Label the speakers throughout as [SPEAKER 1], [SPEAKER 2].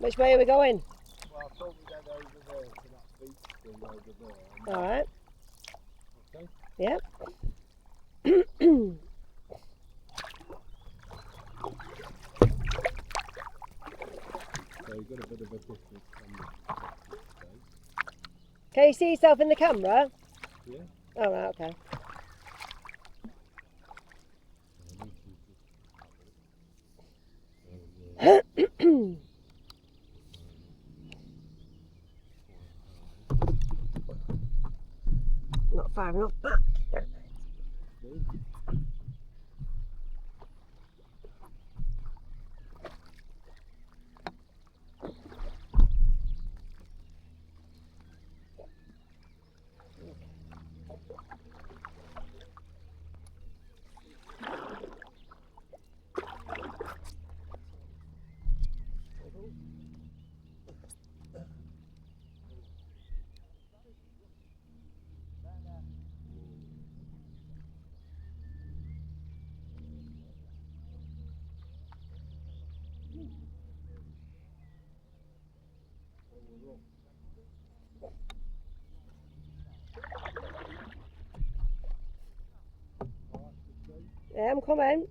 [SPEAKER 1] Which way are we going?
[SPEAKER 2] Well, I thought we'd head over there to that beach thing over there.
[SPEAKER 1] Alright.
[SPEAKER 2] Okay.
[SPEAKER 1] Yep.
[SPEAKER 2] So you've got a bit of a distance from the
[SPEAKER 1] Can you see yourself in the camera?
[SPEAKER 2] Yeah.
[SPEAKER 1] Oh, right, okay. Not far enough back. Yeah, I'm coming.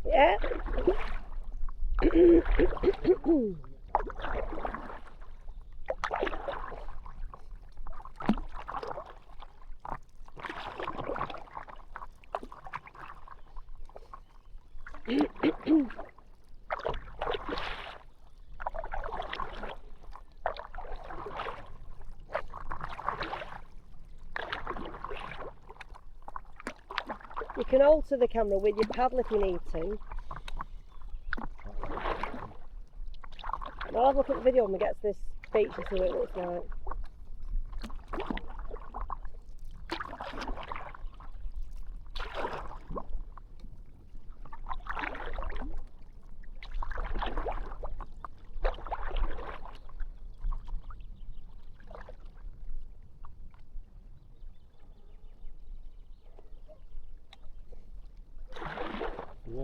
[SPEAKER 1] Yeah. You can alter the camera with your paddle if you need to. I'll have a look at the video when we get to this beach and see what it looks like.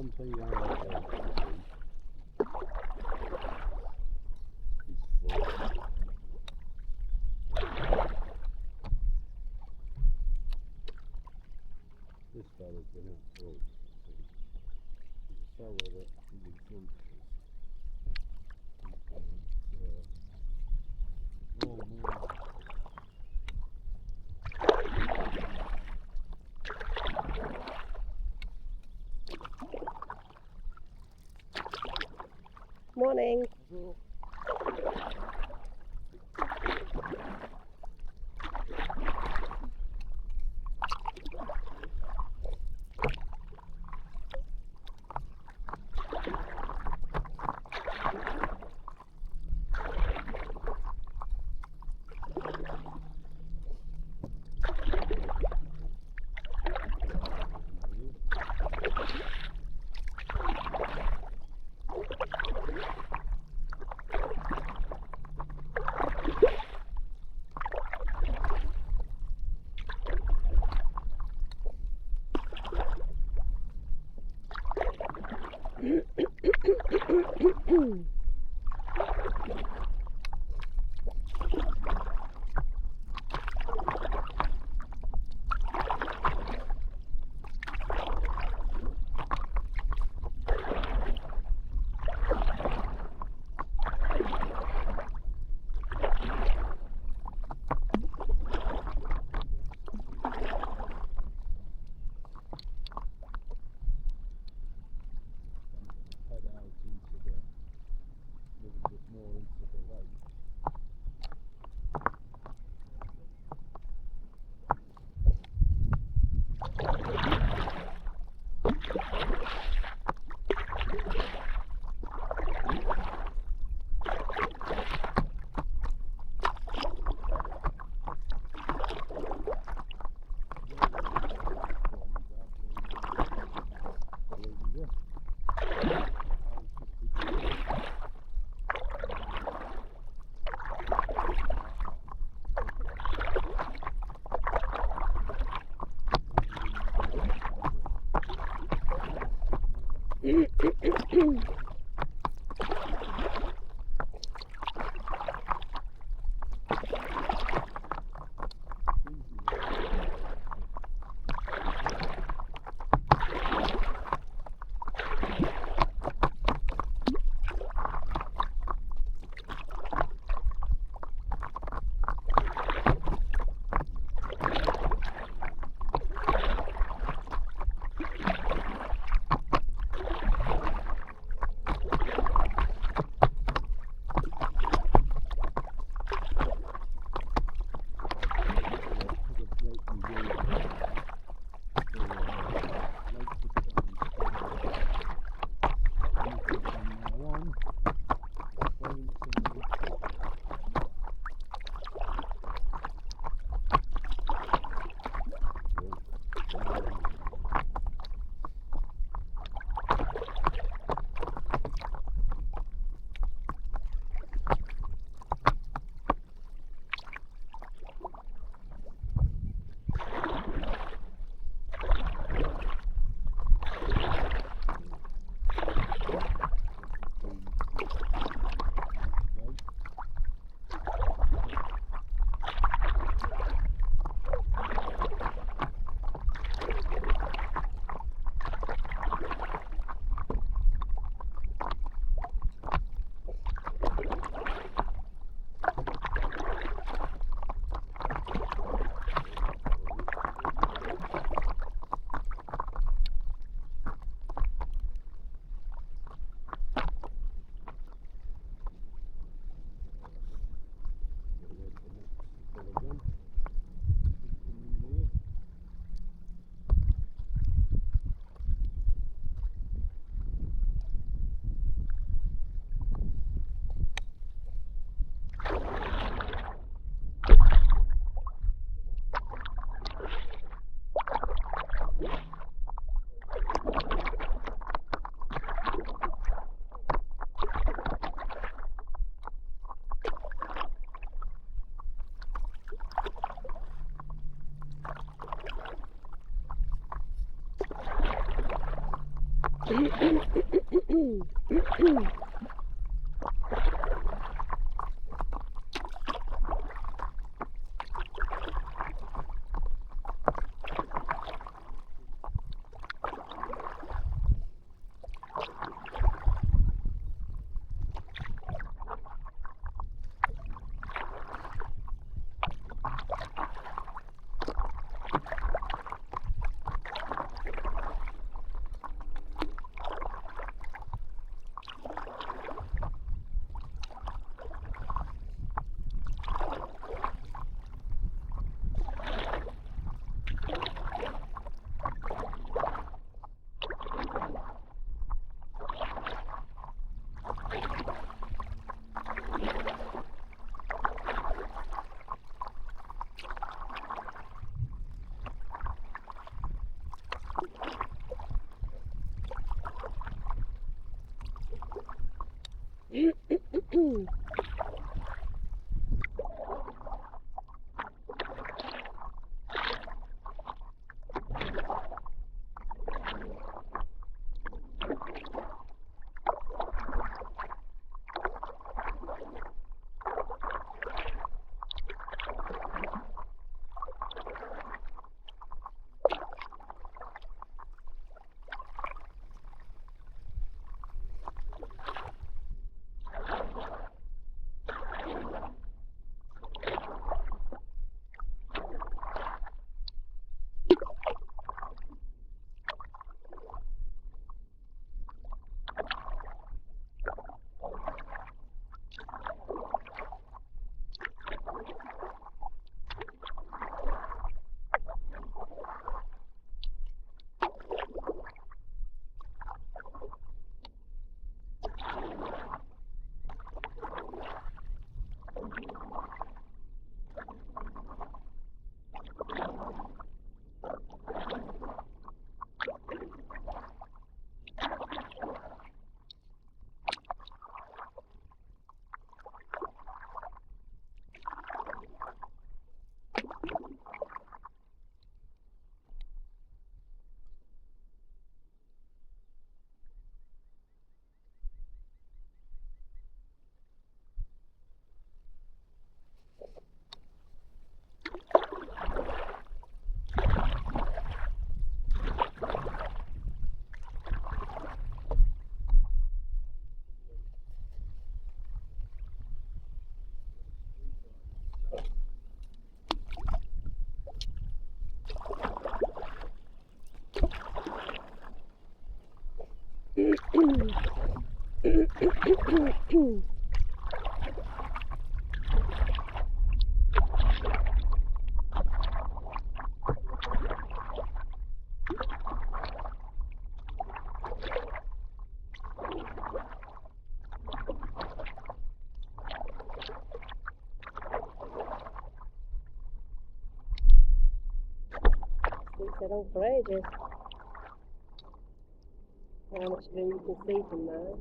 [SPEAKER 2] one thing I like about this is full. This fella's been out full. He's a fella that is exemplary. Oh man.
[SPEAKER 1] Morning.
[SPEAKER 2] So, head out into the little bit more into the lake.
[SPEAKER 1] Said on for ages. How much of it you can see from there.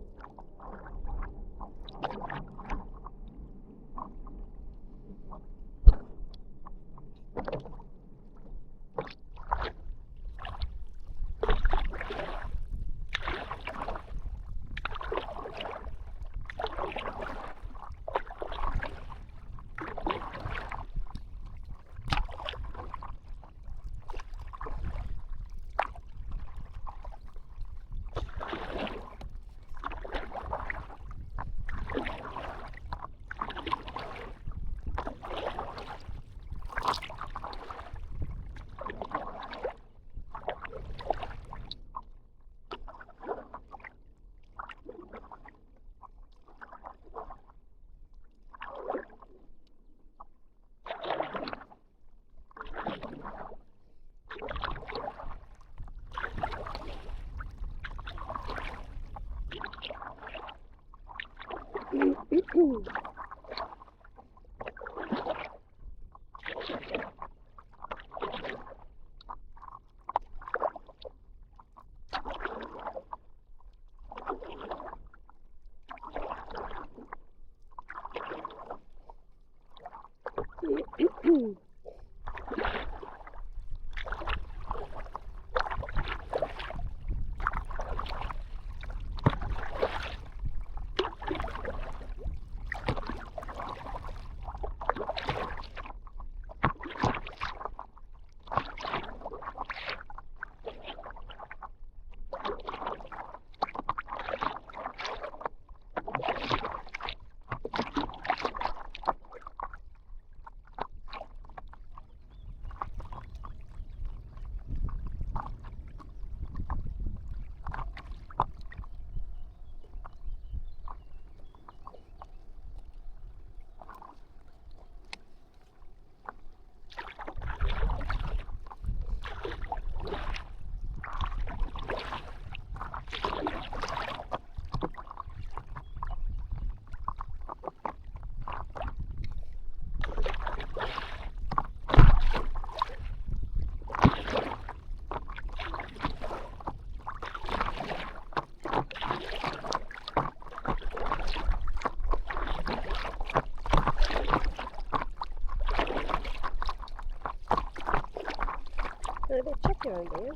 [SPEAKER 1] bit of chucky around here.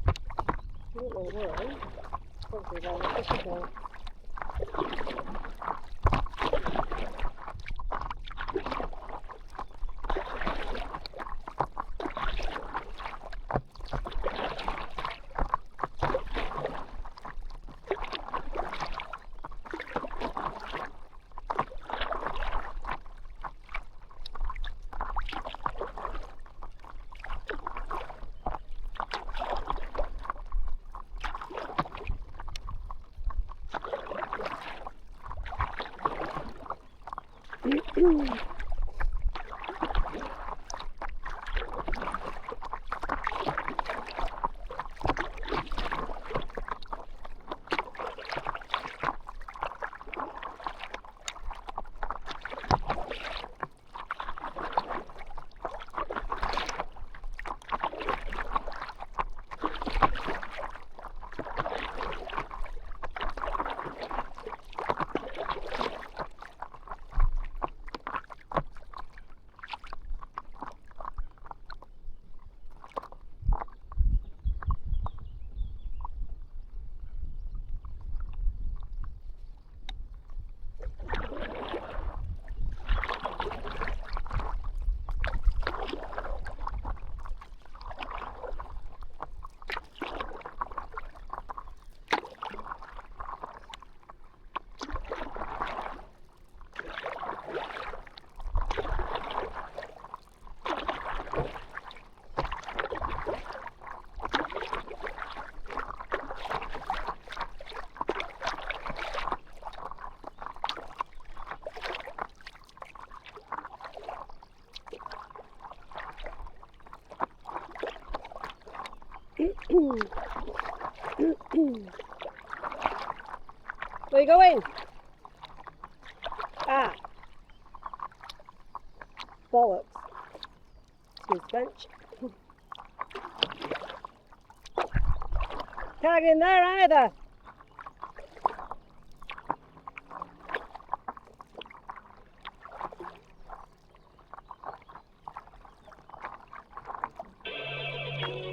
[SPEAKER 1] I don't know why. Probably around the fishing pole. Where you going? Ah. Bollocks. Excuse French. Can't get in there either.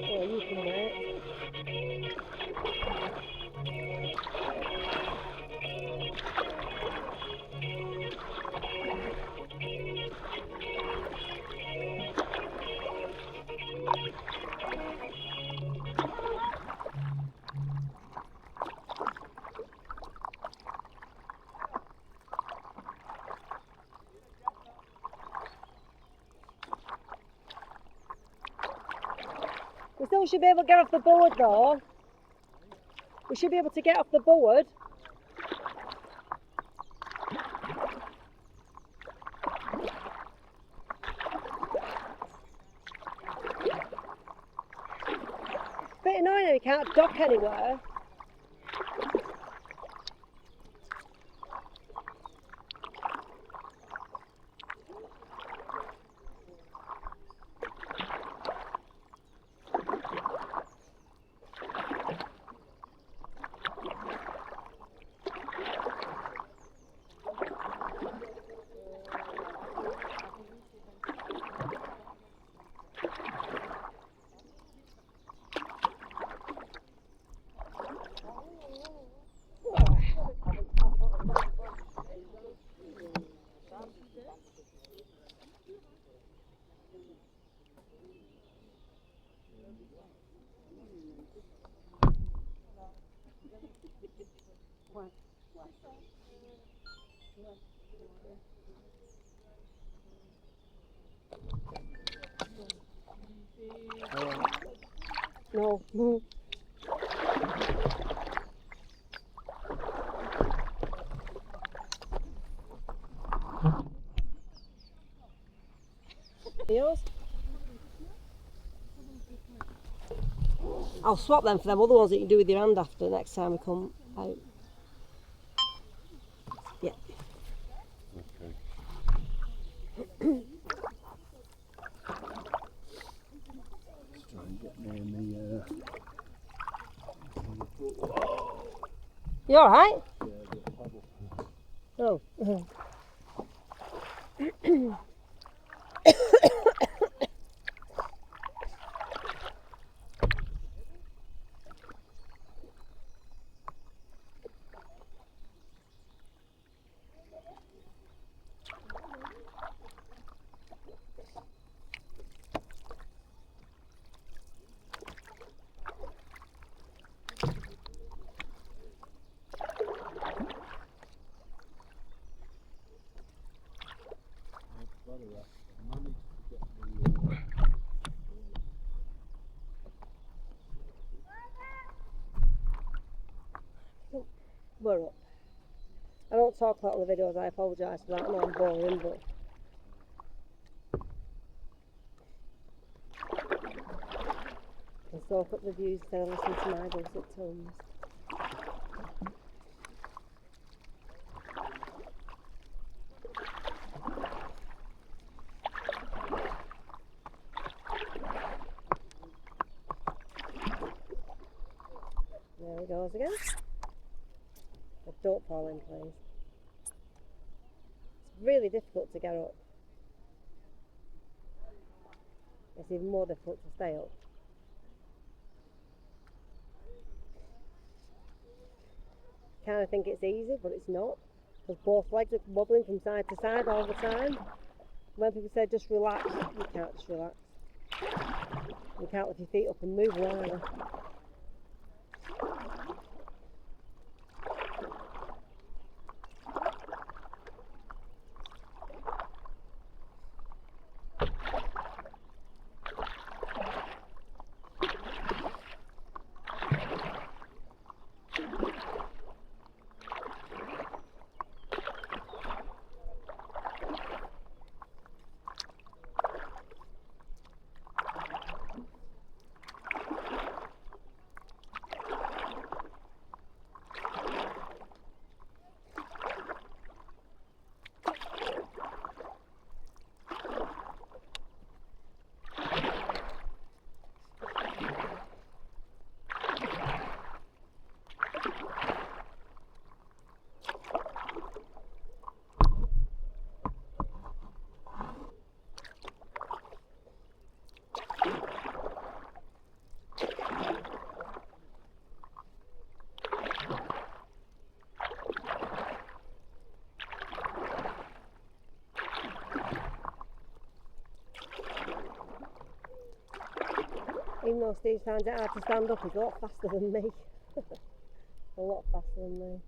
[SPEAKER 1] Oh, you can wait. We still should be able to get off the board though. We should be able to get off the board. Bit annoying that we can't dock anywhere. No. Yours? I'll swap them for them other ones that you can do with your hand after next time we come out. Yeah.
[SPEAKER 2] Okay. Let's try and get near the.
[SPEAKER 1] You alright?
[SPEAKER 2] Yeah, a bit of paddle.
[SPEAKER 1] Oh. we're up. I don't talk a lot on the videos, I apologise for that. I know I'm boring, but I can soak up the views instead of listening to my dulcet tones. There he goes again. But don't fall in, please. It's really difficult to get up. It's even more difficult to stay up. Kind of think it's easy, but it's not. Because both legs are wobbling from side to side all the time. When people say just relax, you can't just relax. You can't lift your feet up and move either. Even though Steve finds it hard to stand up, he's a lot faster than me. A lot faster than me.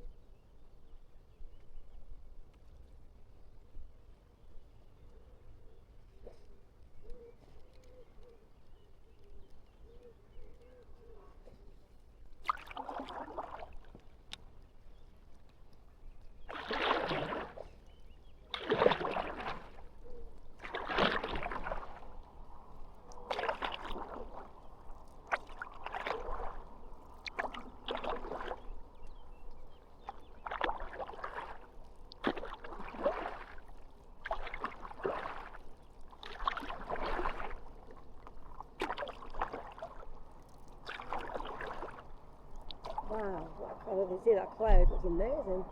[SPEAKER 1] Wow, I didn't see that cloud, it was amazing.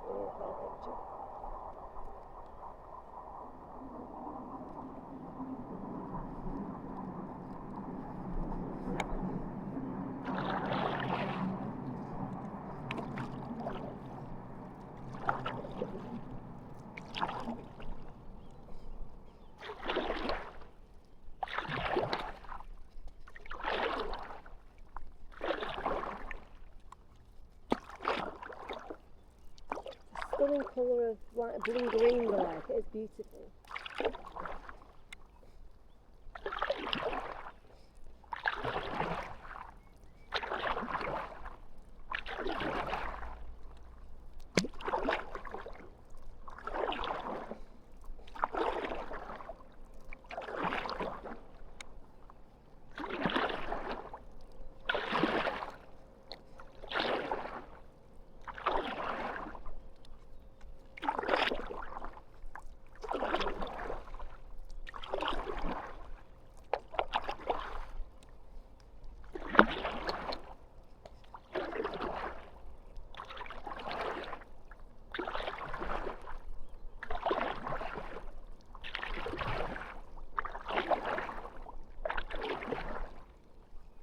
[SPEAKER 1] Oh, that picture. Stunning colour of like blue green, the like, it is beautiful.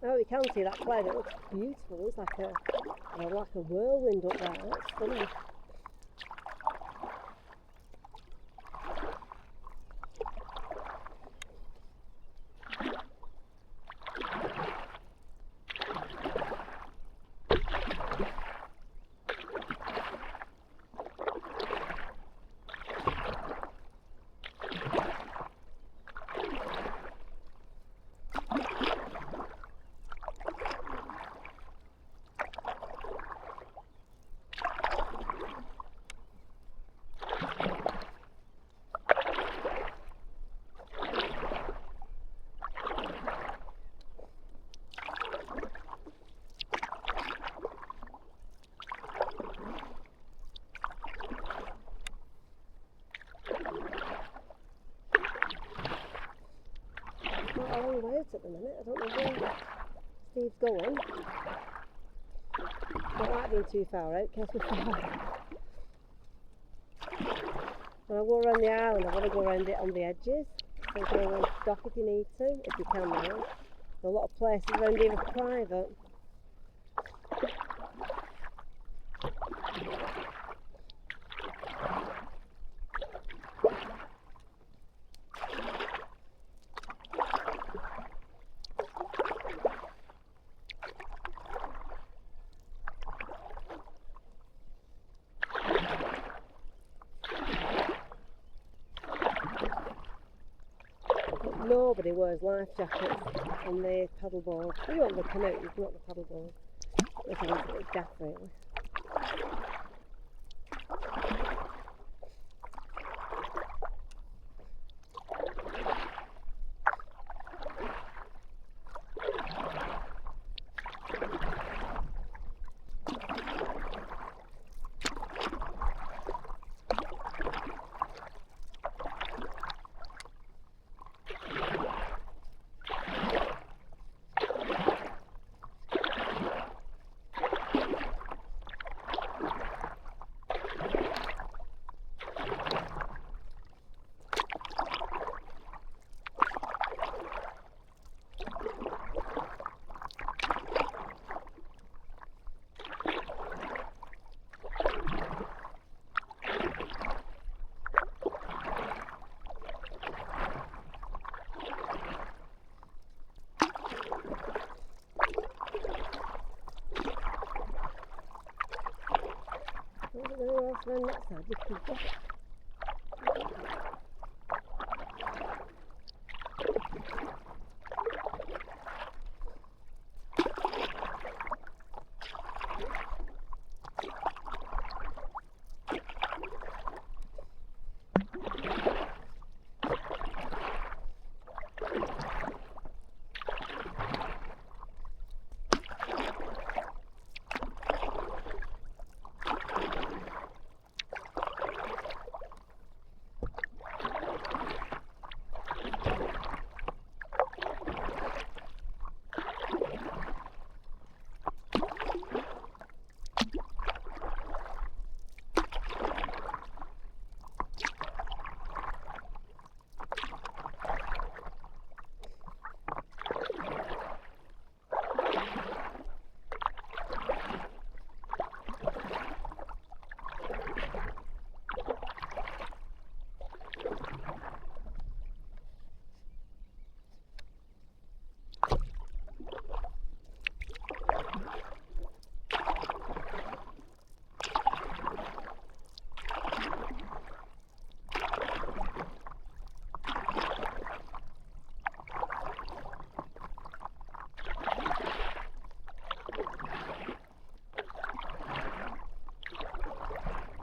[SPEAKER 1] Oh, you can see that cloud, it looks beautiful. It's like a whirlwind up there. That's stunning. Steve's going. Don't like being too far out, in case we fall. When I go around the island, I want to go around it on the edges. So you can always dock if you need to, if you can now. There's a lot of places around here are private. Nobody wears life jackets on the paddleboard. You want the canoes, not the paddleboard. It's daft really. Anywhere else around that side you can go.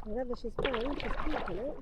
[SPEAKER 1] Whenever she's fine, she's keeping it.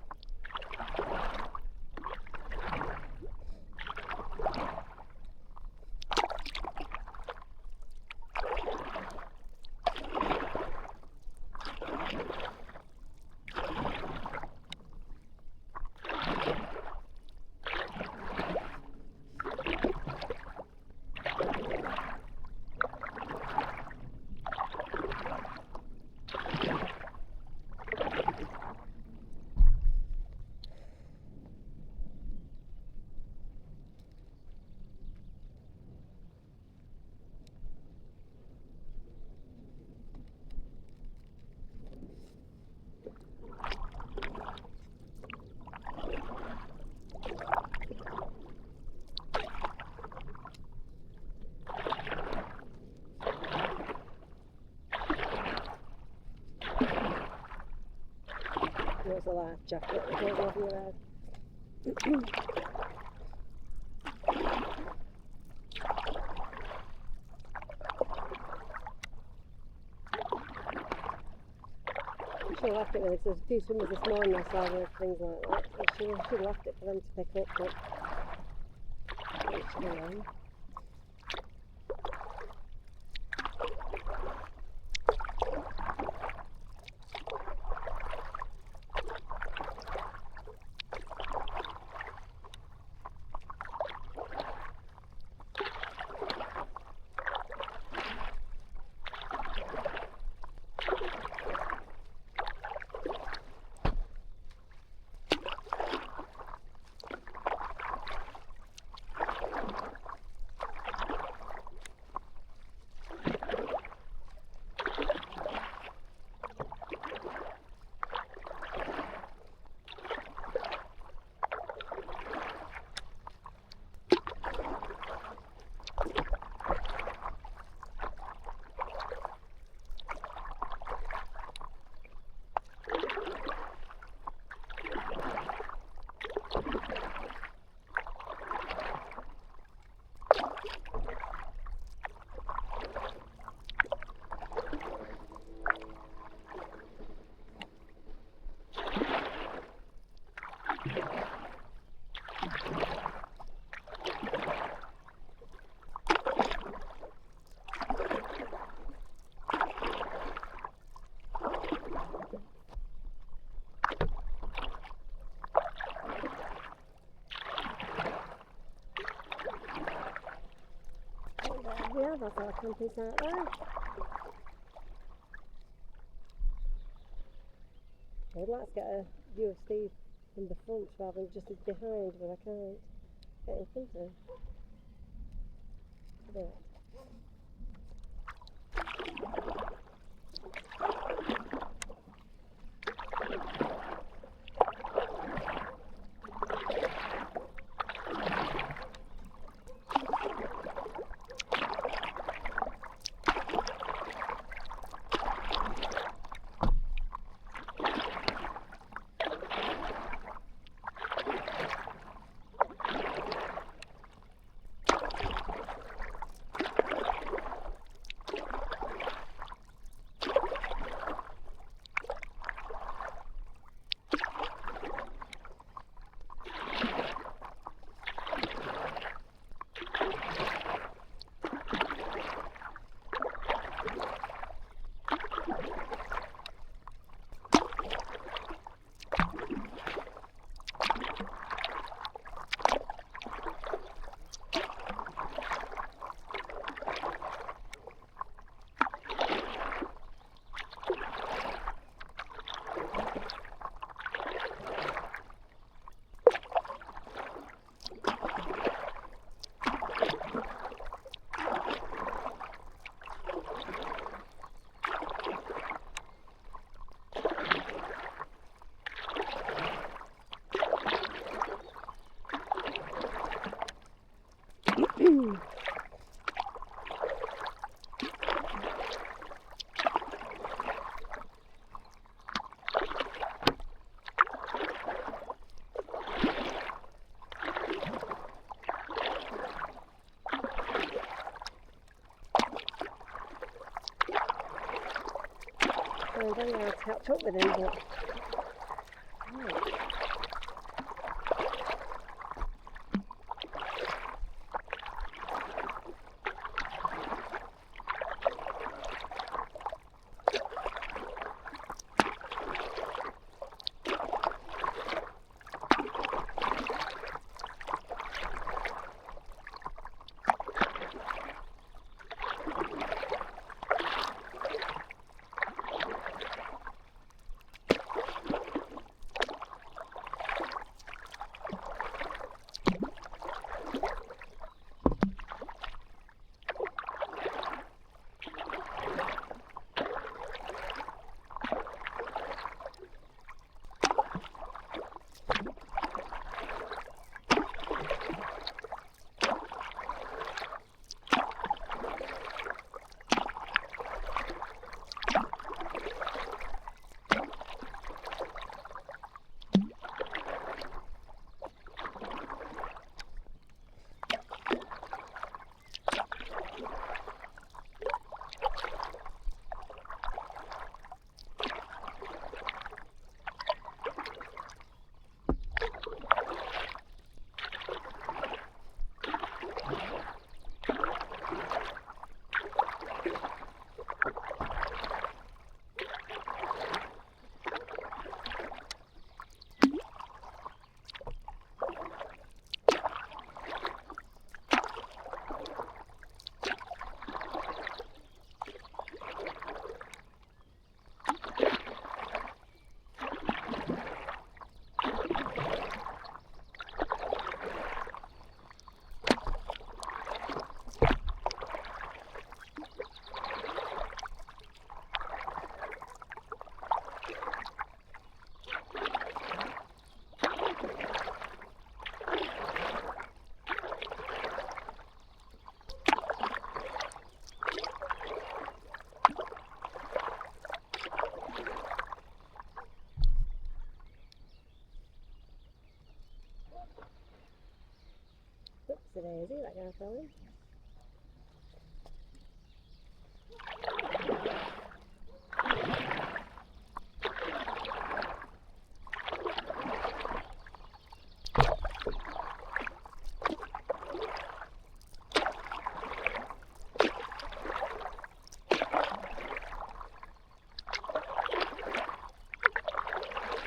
[SPEAKER 1] There's a life jacket that goes over your head. She left it with there's a few swimmers this morning I saw with things like that. So she left it for them to pick up, but it's still on. That's our camping site there. I'd like to get a view of Steve from the front rather than just behind, but I can't get in front of him. Do it. I don't know how to catch up with him, but right. Whoopsie-daisy, that guy fell in.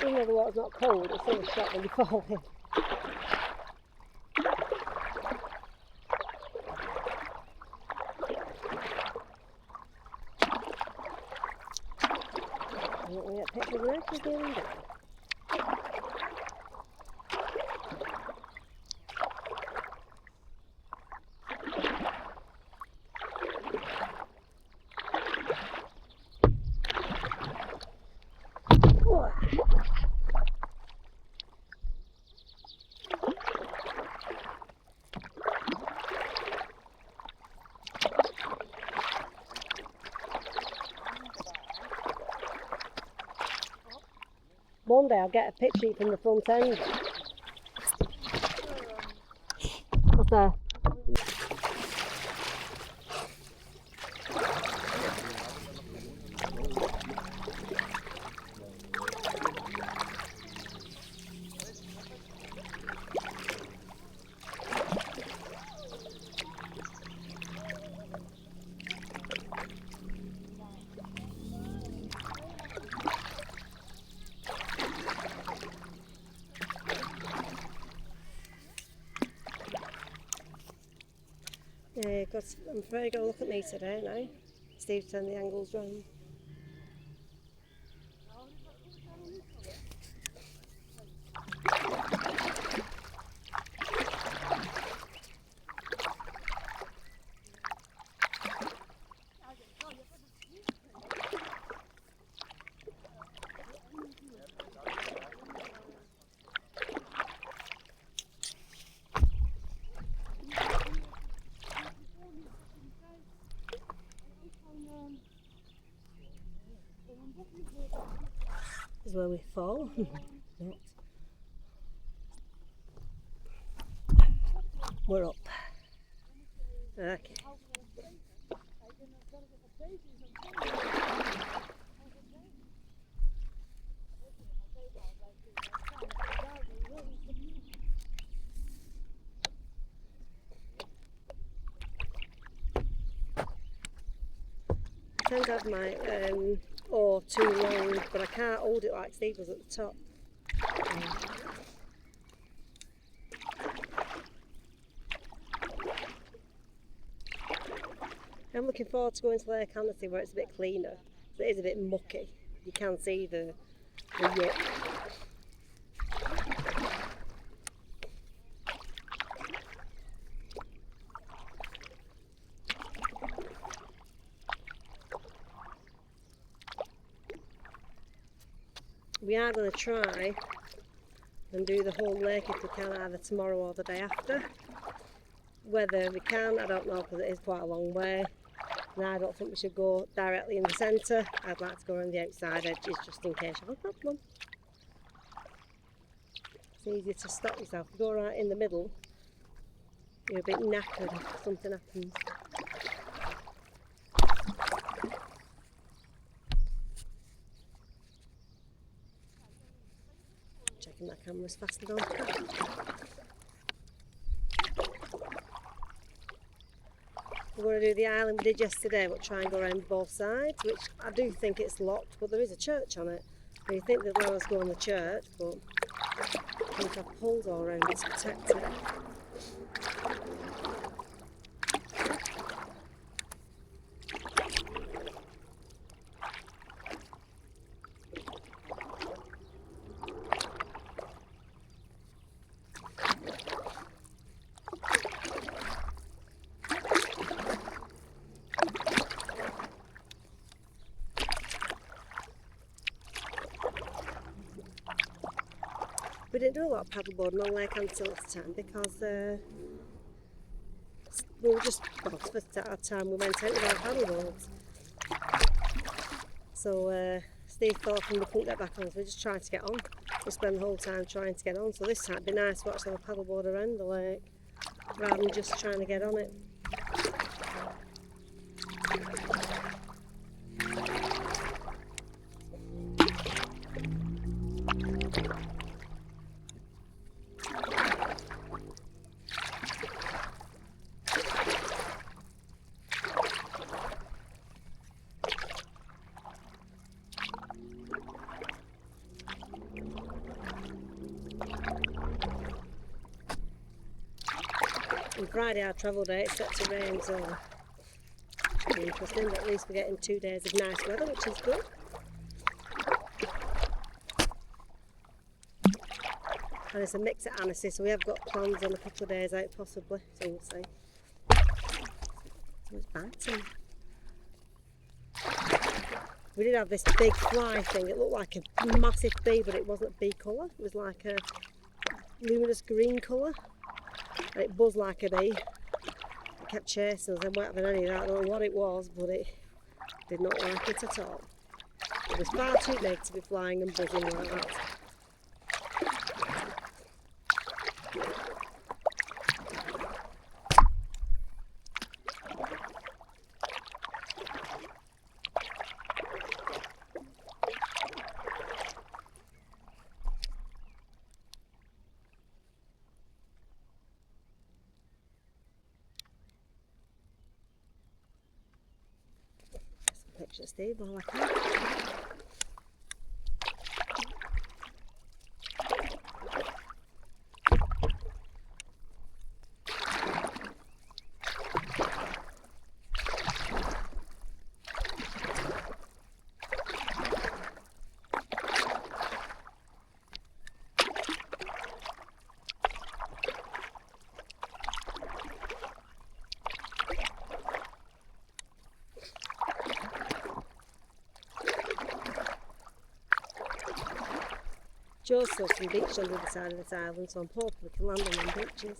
[SPEAKER 1] Even though the water's not cold, it's still a shock when you fall in. picture of an egg going down. One day I'll get a picture from the front end. What's there? Yeah, I'm afraid you've got to look at me today now. Steve turned the angles round. This is where we fall. Not. We're up. Okay. I tend to have my oar too long, but I can't hold it like Steve does at the top. I'm looking forward to going to Lake Hannity where it's a bit cleaner. It is a bit mucky. You can see the yip. We are going to try and do the whole lake if we can, either tomorrow or the day after. Whether we can, I don't know, because it is quite a long way. And I don't think we should go directly in the centre. I'd like to go around the outside edges just in case of a problem. It's easier to stop yourself. If you go right in the middle, you're a bit knackered if something happens. Checking that camera's fastened on. We're going to do the island we did yesterday, but try and go around both sides, which I do think it's locked, but there is a church on it. And you think they'd let us go in the church, but I think I've pulled all around it to protect it. We didn't do a lot of paddleboarding on Lake Hannity last time because we were just, well, for our time we went out with our paddleboards. So Steve thought we couldn't get back on, so we just tried to get on. We spent the whole time trying to get on, so this time it'd be nice to actually have a paddleboard around the lake rather than just trying to get on it. On Friday our travel day, it's set to rain, so it'll be interesting, but at least we're getting 2 days of nice weather, which is good. and it's a mix at Annecy, so we have got plans on a couple of days out possibly, so we'll see. So it's biting. We did have this big fly thing. It looked like a massive bee, but it wasn't bee colour. It was like a luminous green colour, and it buzzed like a bee. It kept chasing us. I weren't having any of that. I don't know what it was, but it did not like it at all. It was far too big to be flying and buzzing like that. Picture Steve while I can. Joe's saw some beach on the other side of this island, so I'm hoping we can land on them beaches.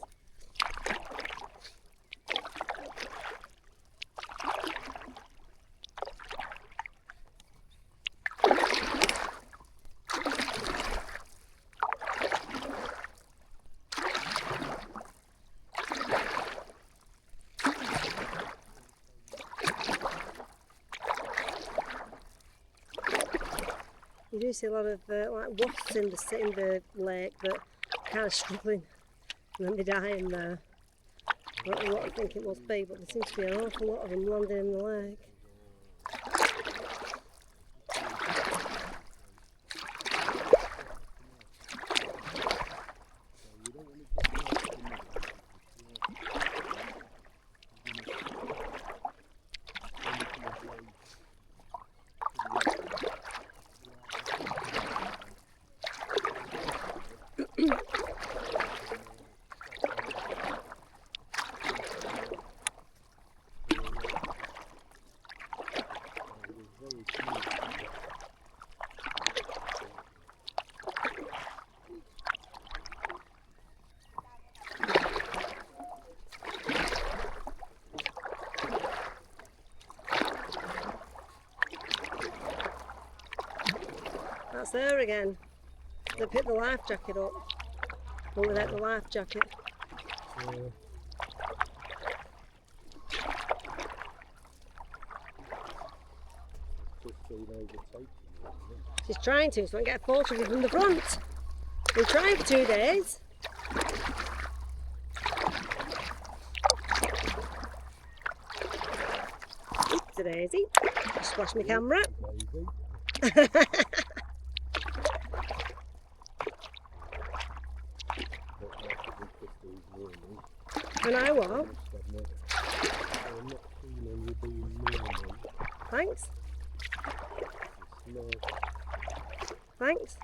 [SPEAKER 1] You do see a lot of like wasps in the lake, but kind of struggling, and then they die in there. I don't know what I think it must be, but there seems to be an awful lot of them landing in the lake. That's her again. They picked the life jacket up, but without the life jacket. She's trying to, so I can get a photo of you from the front. We're trying for 2 days. It's a daisy. Splash my camera. And I what? Thanks. Thanks.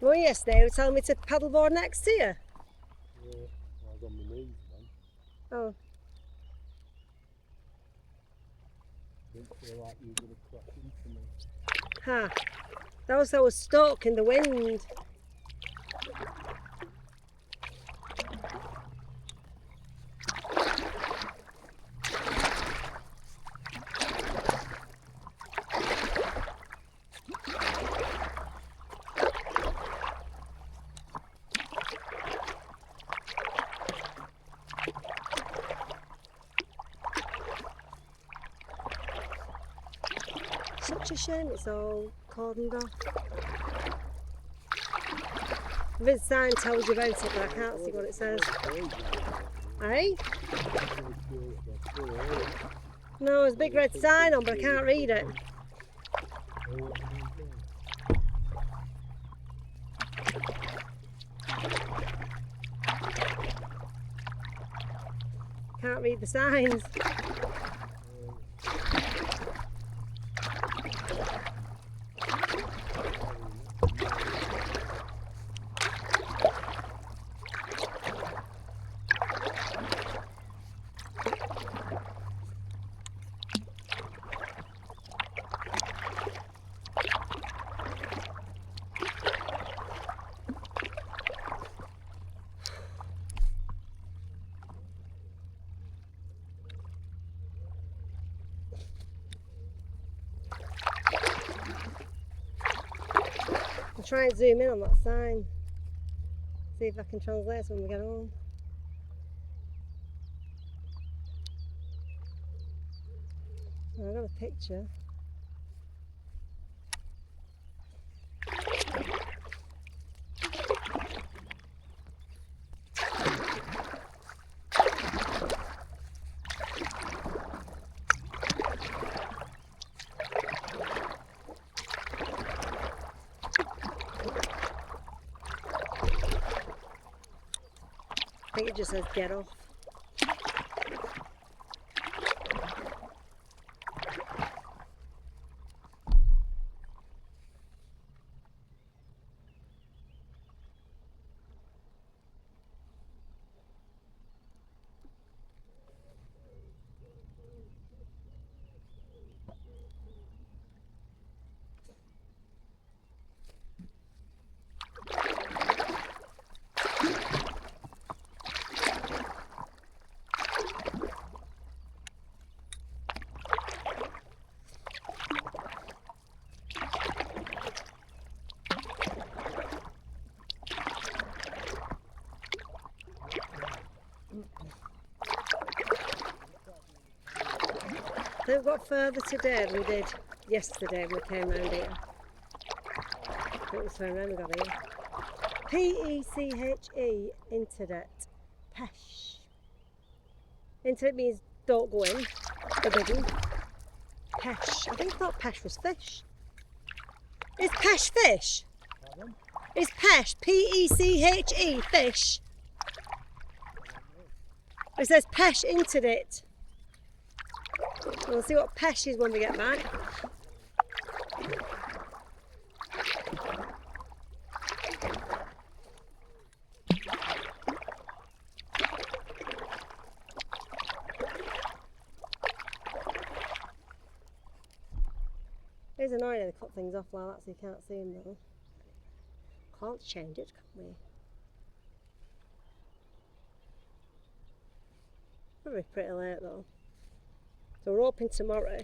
[SPEAKER 1] Well, yesterday you were telling me to paddleboard next to you.
[SPEAKER 2] Yeah, I was on my knees then.
[SPEAKER 1] Oh.
[SPEAKER 2] Didn't feel like you were going to crash into me.
[SPEAKER 1] Ha. That was I was stuck in the wind. Such a shame it's all cordoned off. The sign tells you about it, but I can't see what it says. Eh? No, there's a big red sign on, but I can't read it. Can't read the signs. try and zoom in on that sign. See if I can translate this when we get home. I got a picture. I think it just says get off. I think we've got further today than we did yesterday when we came round here. I think we turned around and got here. P-E-C-H-E, internet. Pesh. Internet means don't go in. Forbidden. Pesh. I think I thought pesh was fish. Is pesh fish?
[SPEAKER 2] Pardon?
[SPEAKER 1] Is pesh, P-E-C-H-E, fish? It says pesh internet. We'll see what pesh is when we get back. It's annoying how they cut things off like that so you can't see them though. Can't change it, can we? Very pretty late though. So we're open tomorrow.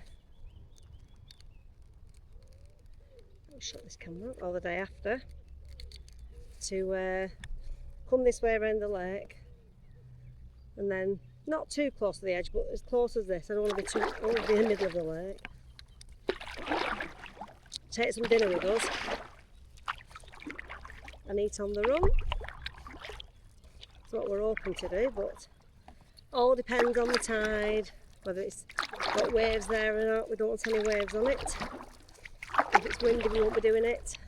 [SPEAKER 1] I'll shut this camera, or the day after, to come this way around the lake, and then not too close to the edge, but as close as this. I don't want to be too. I want to be in the middle of the lake. Take some dinner with us and eat on the run. That's what we're hoping to do, but all depends on the tide. Whether it's got waves there or not, we don't want any waves on it. If it's windy, we won't be doing it.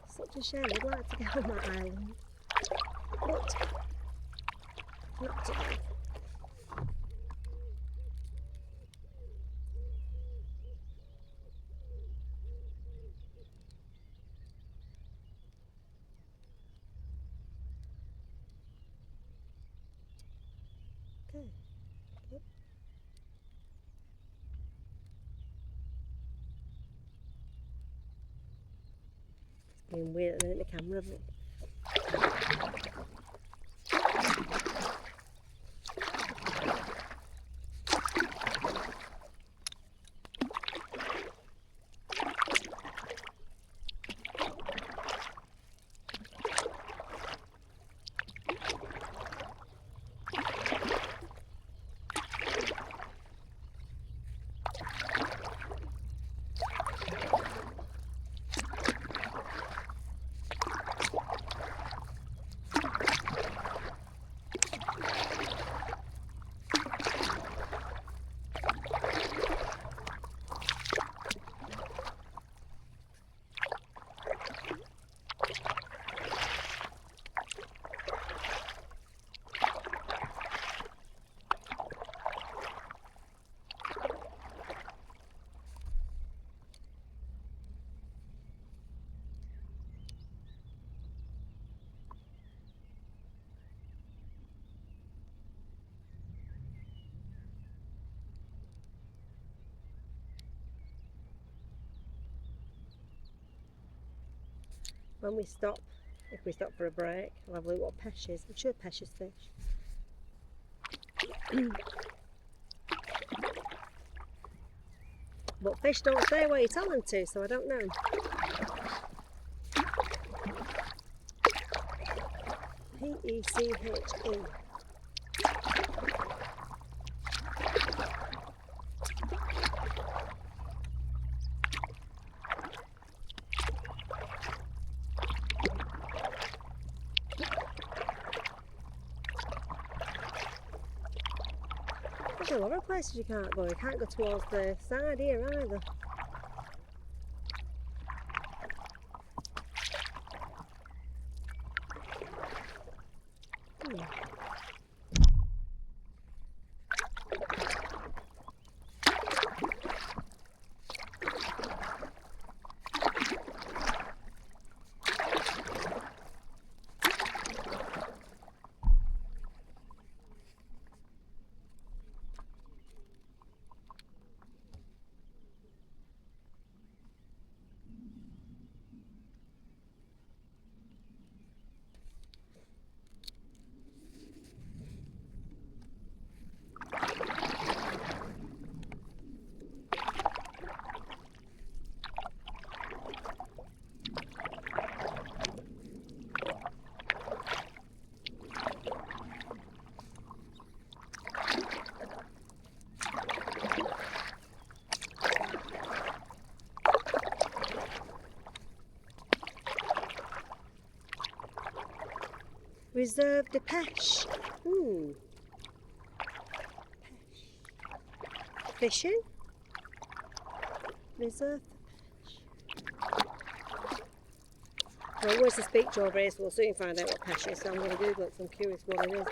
[SPEAKER 1] Such a shame, I'd like to get on that island, but not today. Okay. Yep. It's being weird at the minute, the camera, but when we stop, if we stop for a break, I'll have a look what Pesh is. I'm sure Pesh is fish. But fish don't stay where you tell them to, so I don't know. P-E-C-H-E. There's a lot of places you can't go. You can't go towards the side here either. Reserve de Pêche. Fishing. Reserve de Pêche. Well, where's the speech over here, so we'll soon find out what Pêche is. So I'm going to Google it, so I'm curious what it is.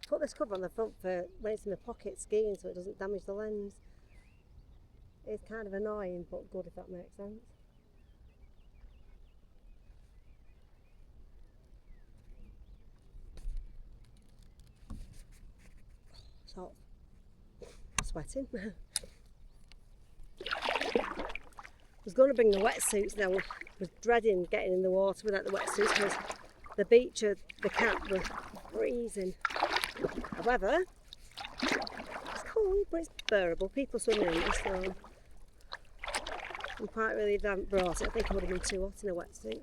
[SPEAKER 1] Put this cover on the front for when it's in the pocket skiing so it doesn't damage the lens. It's kind of annoying but good if that makes sense. So, sweating. I was going to bring the wetsuits now. I was dreading getting in the water without the wetsuits because the beach at the camp was freezing. However, it's cold, but it's bearable. People swimming in this, so I'm quite relieved I haven't brought it. I think I would have been too hot in a wetsuit.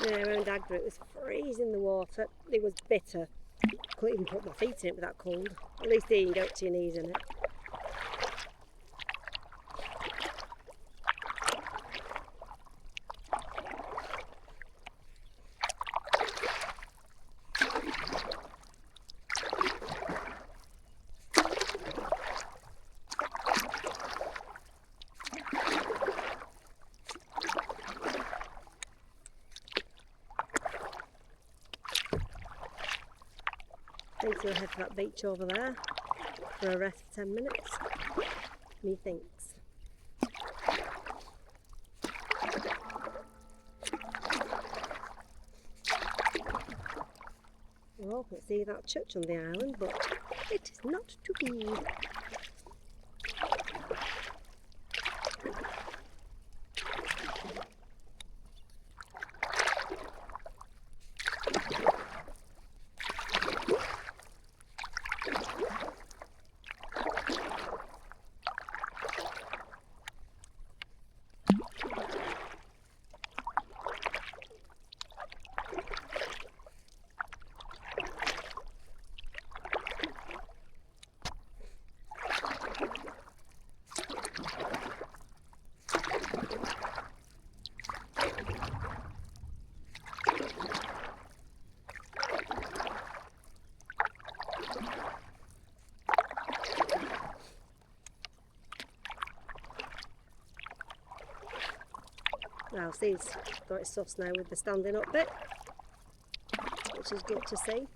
[SPEAKER 1] Yeah, around Agra it was freezing the water. It was bitter. Couldn't even put my feet in it with that cold. At least here you can go up to your knees in it. I think we'll head to that beach over there for a rest for 10 minutes. Methinks. Well, let's see that church on the island, but it is not to be. Now see, it's got its stuffs now with the standing up bit, which is good to see.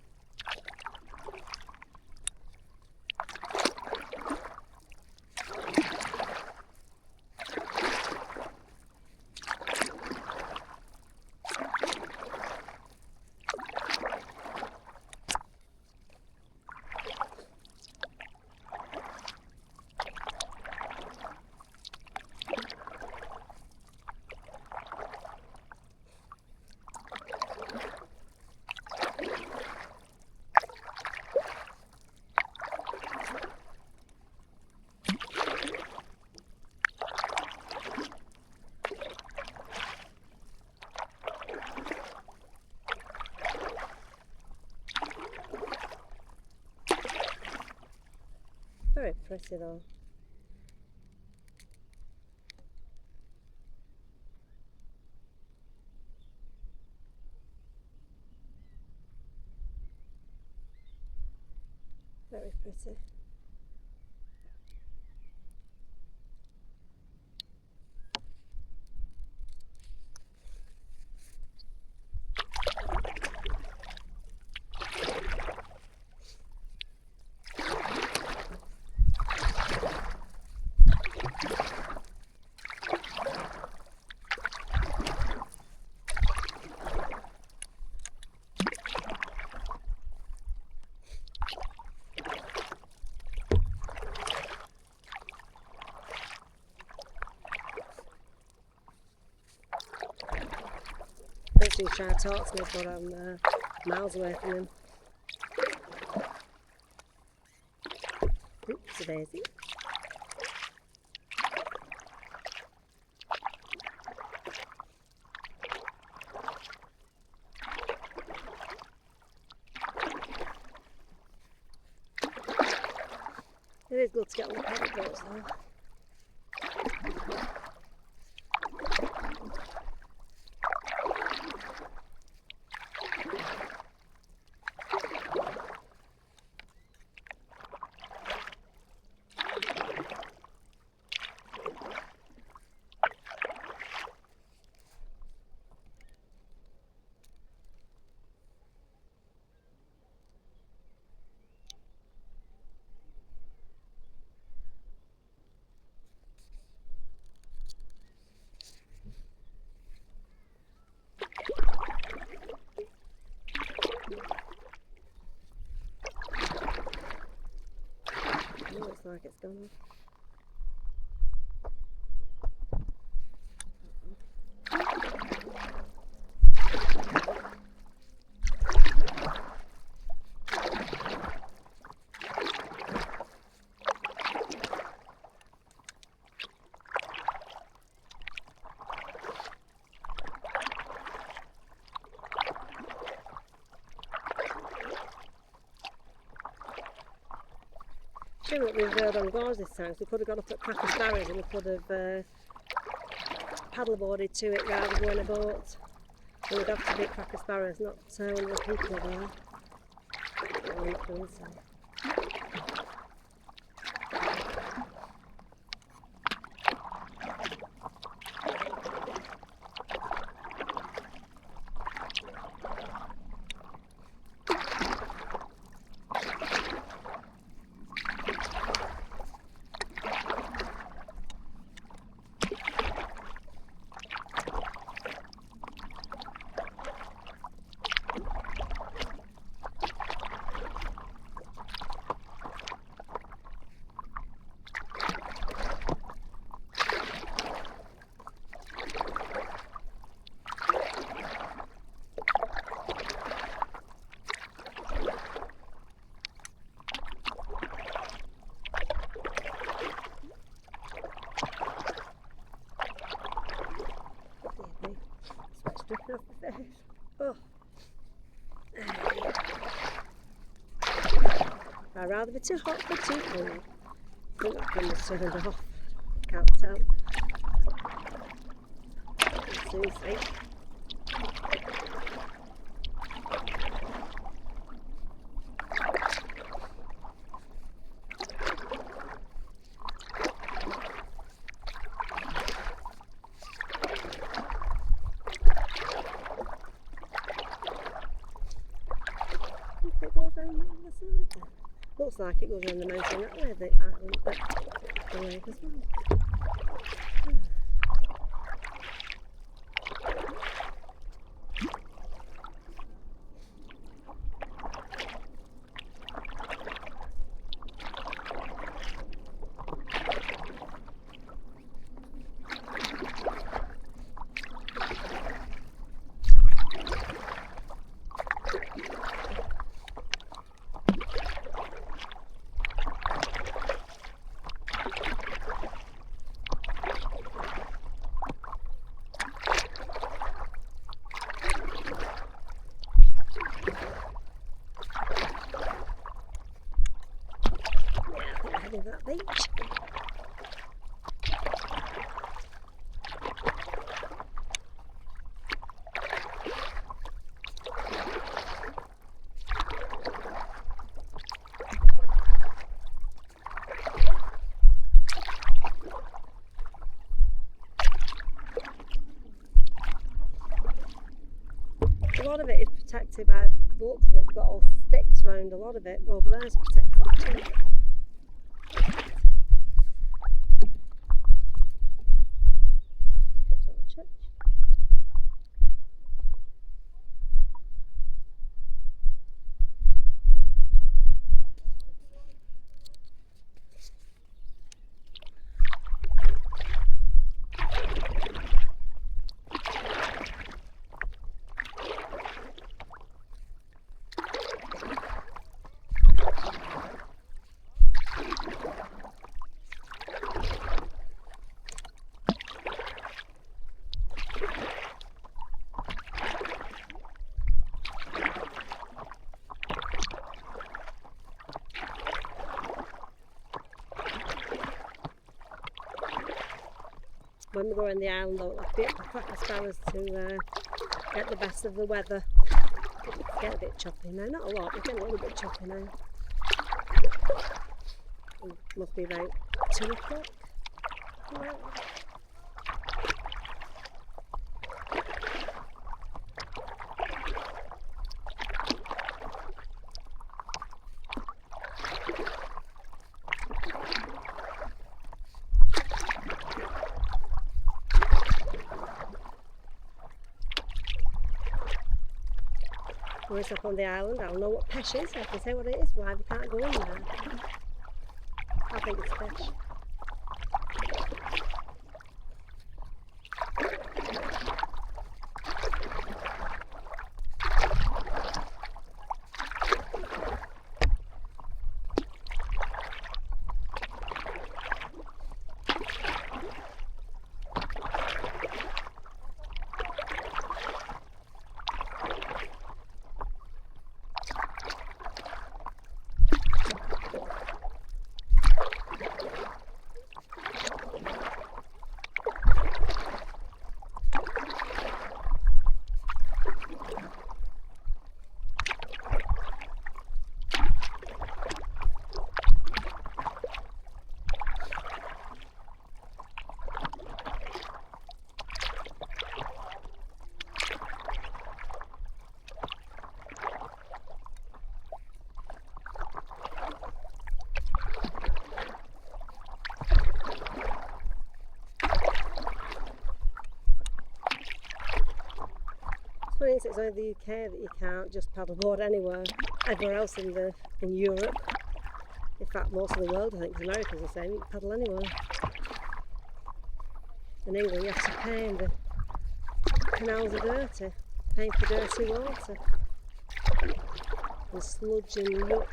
[SPEAKER 1] Very pretty though. Very pretty. He's trying to talk to me, but I'm miles away from him. Oops, a daisy. It is good to get on the pedal boats though. Looks like it's gone off. Shouldn't have been on gauze this time, so we could have gone up at Cracker Barrows and we could have paddleboarded to it rather than going a boat. And we'd have to be at Cracker Barrows, not one of the people there. I'm not doing so. Dripping off the face. Oh. I'd rather be too hot than too cold. I think that camera's turned off. Can't tell. We'll soon see. Looks like it goes around the mountain that way, the island, the lake as well. That beach. A lot of it is protected by the looks of it. We've got all sticks around a lot of it. Over there is protected too. When we go around the island, though, like the cracker sparrows to get the best of the weather. It's getting a bit choppy now, not a lot, but getting a little bit choppy now. It must be about 2 o'clock. Once up on the island, I'll know what fish is. I can say what it is, why we can't go in there. I think it's fish. It's only the UK that you can't just paddleboard anywhere. Everywhere else in Europe, in fact most of the world, I think, because America's the same, you can paddle anywhere. In England you have to pay, and the canals are dirty, paying for dirty water and sludge and yuck.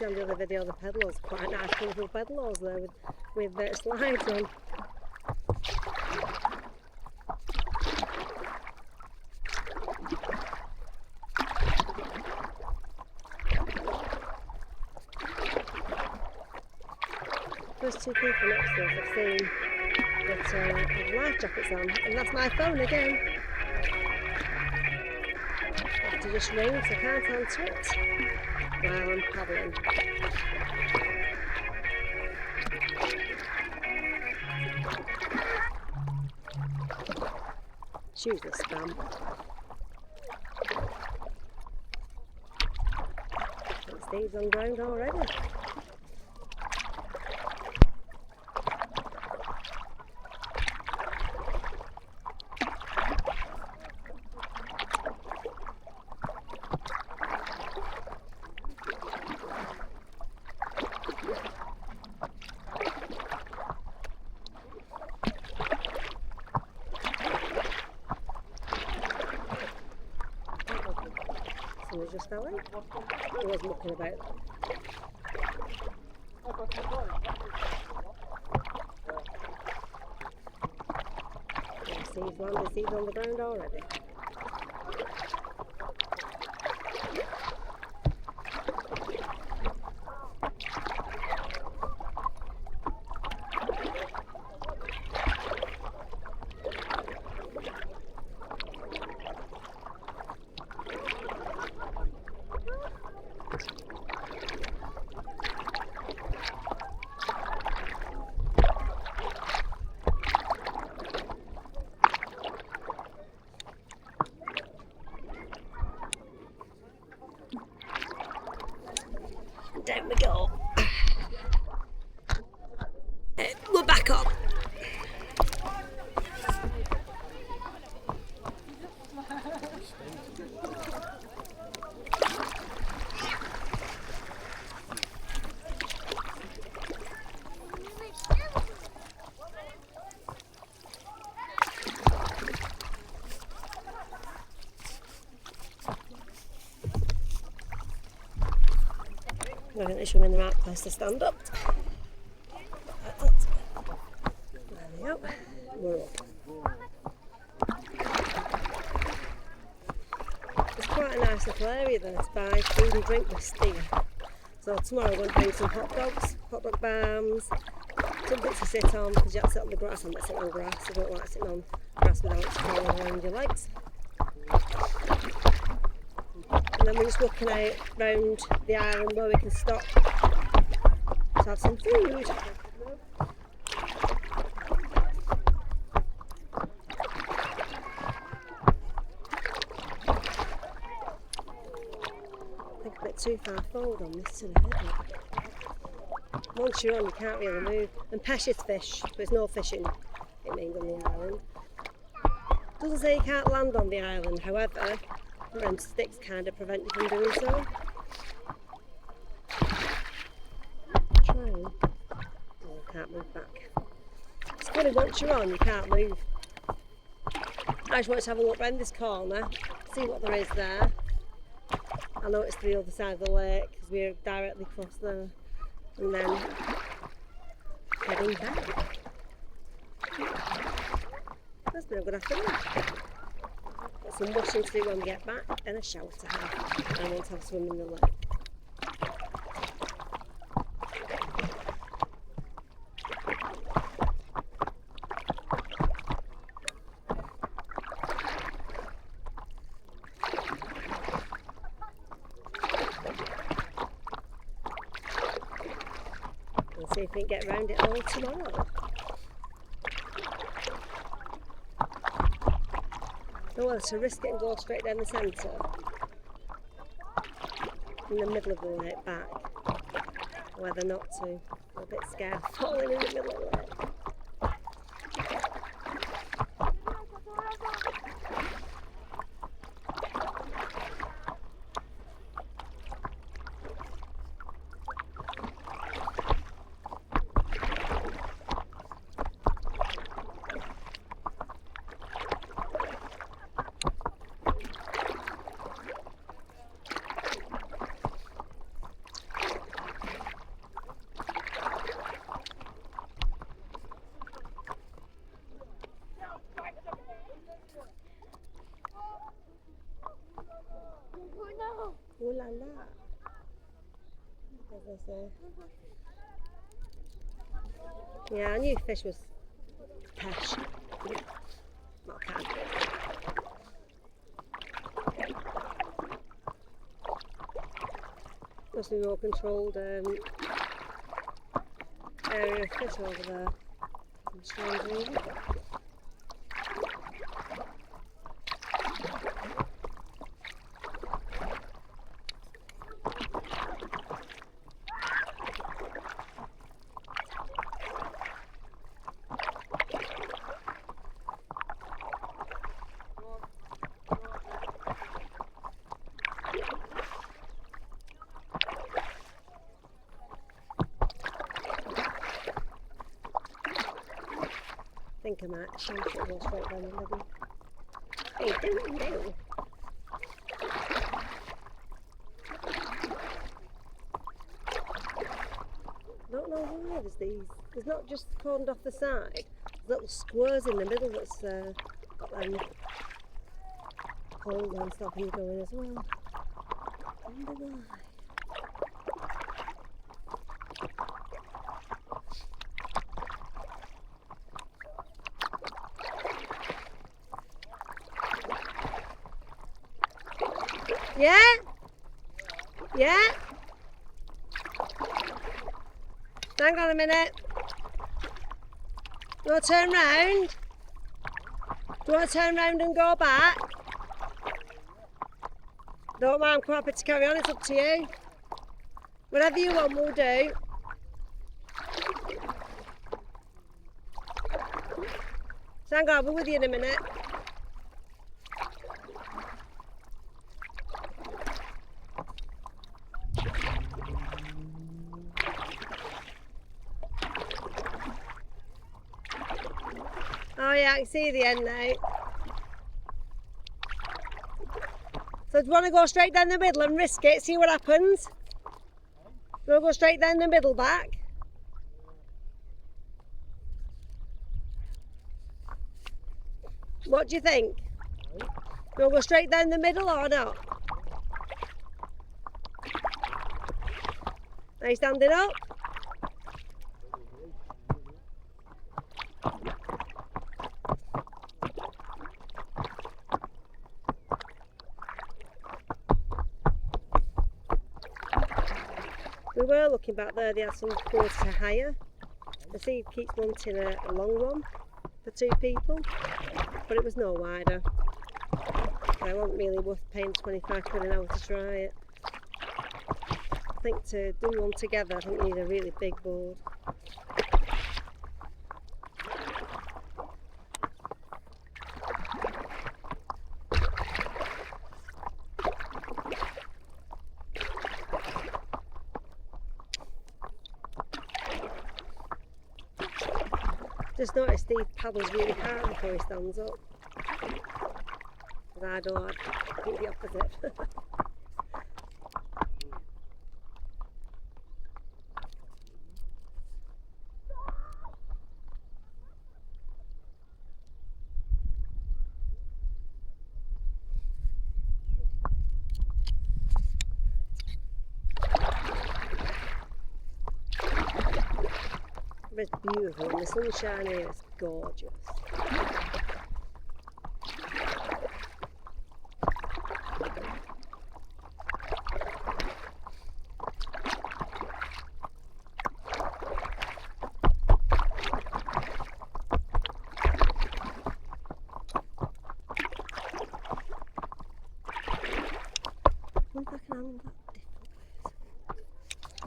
[SPEAKER 1] On the other video, the pedals, quite nice colourful pedals there with slides on. There's 2 people next to us I've seen that have life jackets on, and that's my phone again. I have to just ring, so I can't answer it. while I'm paddling. It's usually spam. Steve's on ground already. Someone just fell in. He was mucking about. Steve's landed. Steve's on the ground already. Down we go. We're back up. I think they should be in the right place to stand up. There we go. We're up. It's quite a nice little area there to buy food and drink this here. So tomorrow I'm going to bring some hot dogs, hot dog balms, something to sit on because you have to sit on the grass. I'm not sitting on grass. I don't like sitting on grass without it falling around your legs. And then we're just looking out round the island where we can stop to have some food. I think a bit too far forward on this today, isn't it? Once you're on, you can't really move. And pesh is fish, but there's no fishing, it means, on the island. Doesn't say you can't land on the island, however, them sticks kind of prevent you from doing so. Trying. Oh, I can't move back. It's funny, once you're on, you can't move. I just want to have a look round this corner, see what there is there. I know it's the other side of the lake because we're directly across there. And then heading back. That's been a good afternoon. Got some washing to do when we get back and a shower to have. I want to have a swim in the lake. We'll see if we can get around it all tomorrow. Don't want to risk it and go straight down the centre in the middle of the lake back, whether not to. I'm a bit scared falling in the middle of the lake. Ooh la la, as they say. Yeah, I knew fish was pesh. Not can. Must be a more controlled area of fish over there. Strange really. I think I might shoot it and go straight down the middle. Hey, don't know. I don't know why there's these. There's not just cordoned off the side. There's little squares in the middle that's got them holes and stopping you going as well. I wonder why. Yeah? Yeah? Hang on a minute. Do you want to turn round? Do you want to turn round and go back? Don't mind, I'm quite happy to carry on, it's up to you. Whatever you want, we'll do. So hang on, I'll be with you in a minute. Oh yeah, I can see the end now. So do you want to go straight down the middle and risk it, see what happens? Do you want to go straight down the middle back? What do you think? Do you want to go straight down the middle or not? Are you standing up? We were looking back there, they had some boats to hire. The sea keeps wanting a long one for 2 people, but it was no wider. It wasn't really worth paying 25 quid an hour to try it. I think to do one together, I think you need a really big board. Just noticed Steve paddles really hard before he stands up. Because I don't, I think the opposite. It's beautiful and the sunshine here is gorgeous.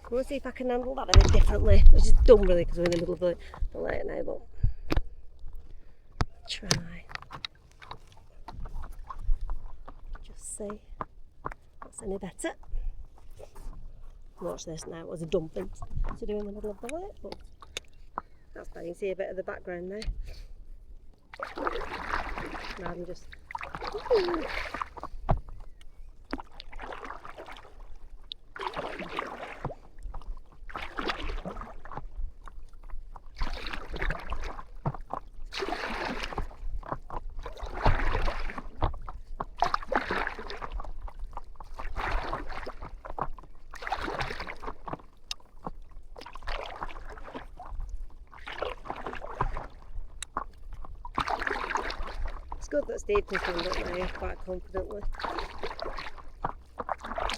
[SPEAKER 1] We'll see if I can handle that a bit differently, which is dumb really because we're in the middle of the lake now, but try. Just see what's any better. Watch this now, it was a dumb thing to do in the middle of the lake, but that's better. You can see a bit of the background now. Now I'm just... Ooh. It's good that Steve can stand up now quite confidently.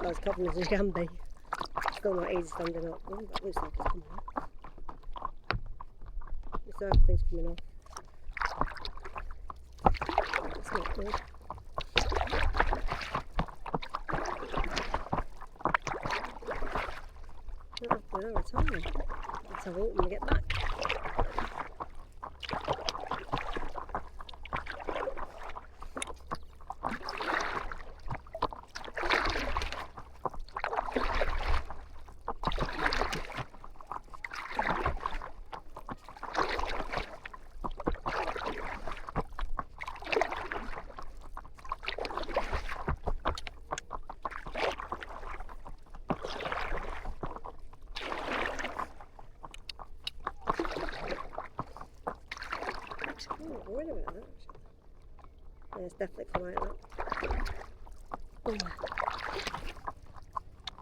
[SPEAKER 1] Well, as confident as he can be. still not easy standing up. Oh, that looks like it's coming off. Looks like everything's coming off. That's not good. Not happening there at all. Let's have a look when we get back. I'm not worried about that actually. Yeah, it's definitely come out that. Oh.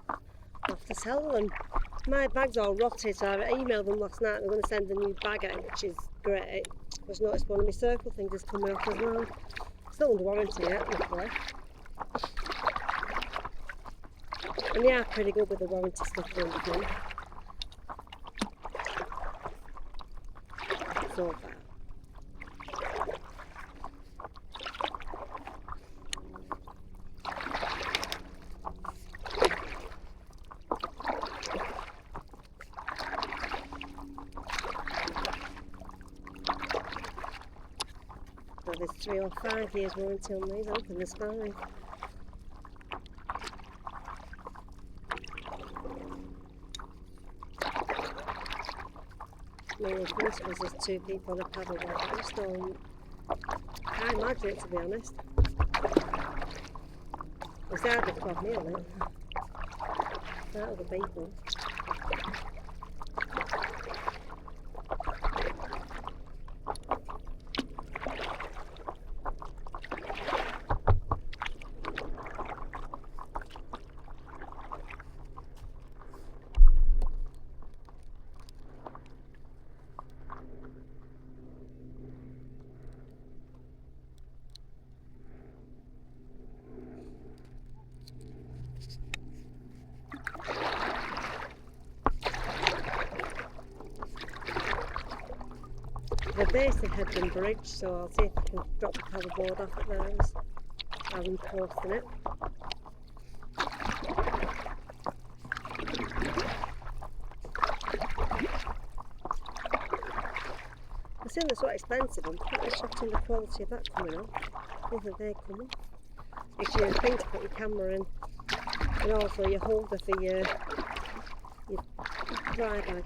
[SPEAKER 1] I'll have to tell them. My bag's all rotted, so I emailed them last night. They're going to send a new bag out, which is great. I just noticed one of my circle things is coming off as well. Still under warranty yet, luckily. And they are pretty good with the warranty stuff and everything. So far. So there's 3 or 5 years warranty on these, I think there's 5. Mainly because there's 2 people on a paddleboard. I just don't, can't imagine it, to be honest. It's hardly club me on it. Not other people. The base had been bridged, so I'll see if I can drop the paddleboard off at those. I've been posting it. I assume they're so expensive. I'm pretty shocked in the quality of that coming off. I think that they come off. It's your thing to put your camera in, and also your holder for your dry bag.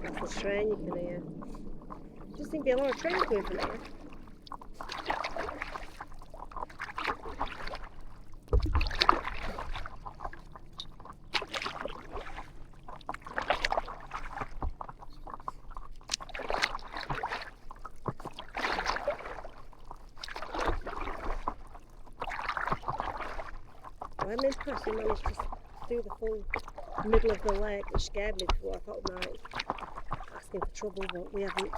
[SPEAKER 1] That's the train you can hear. Just think there'll be a lot of trains going from here. I'm impressed we managed to do the full middle of the lake, which scared me before. I thought we might asking for trouble, but we haven't.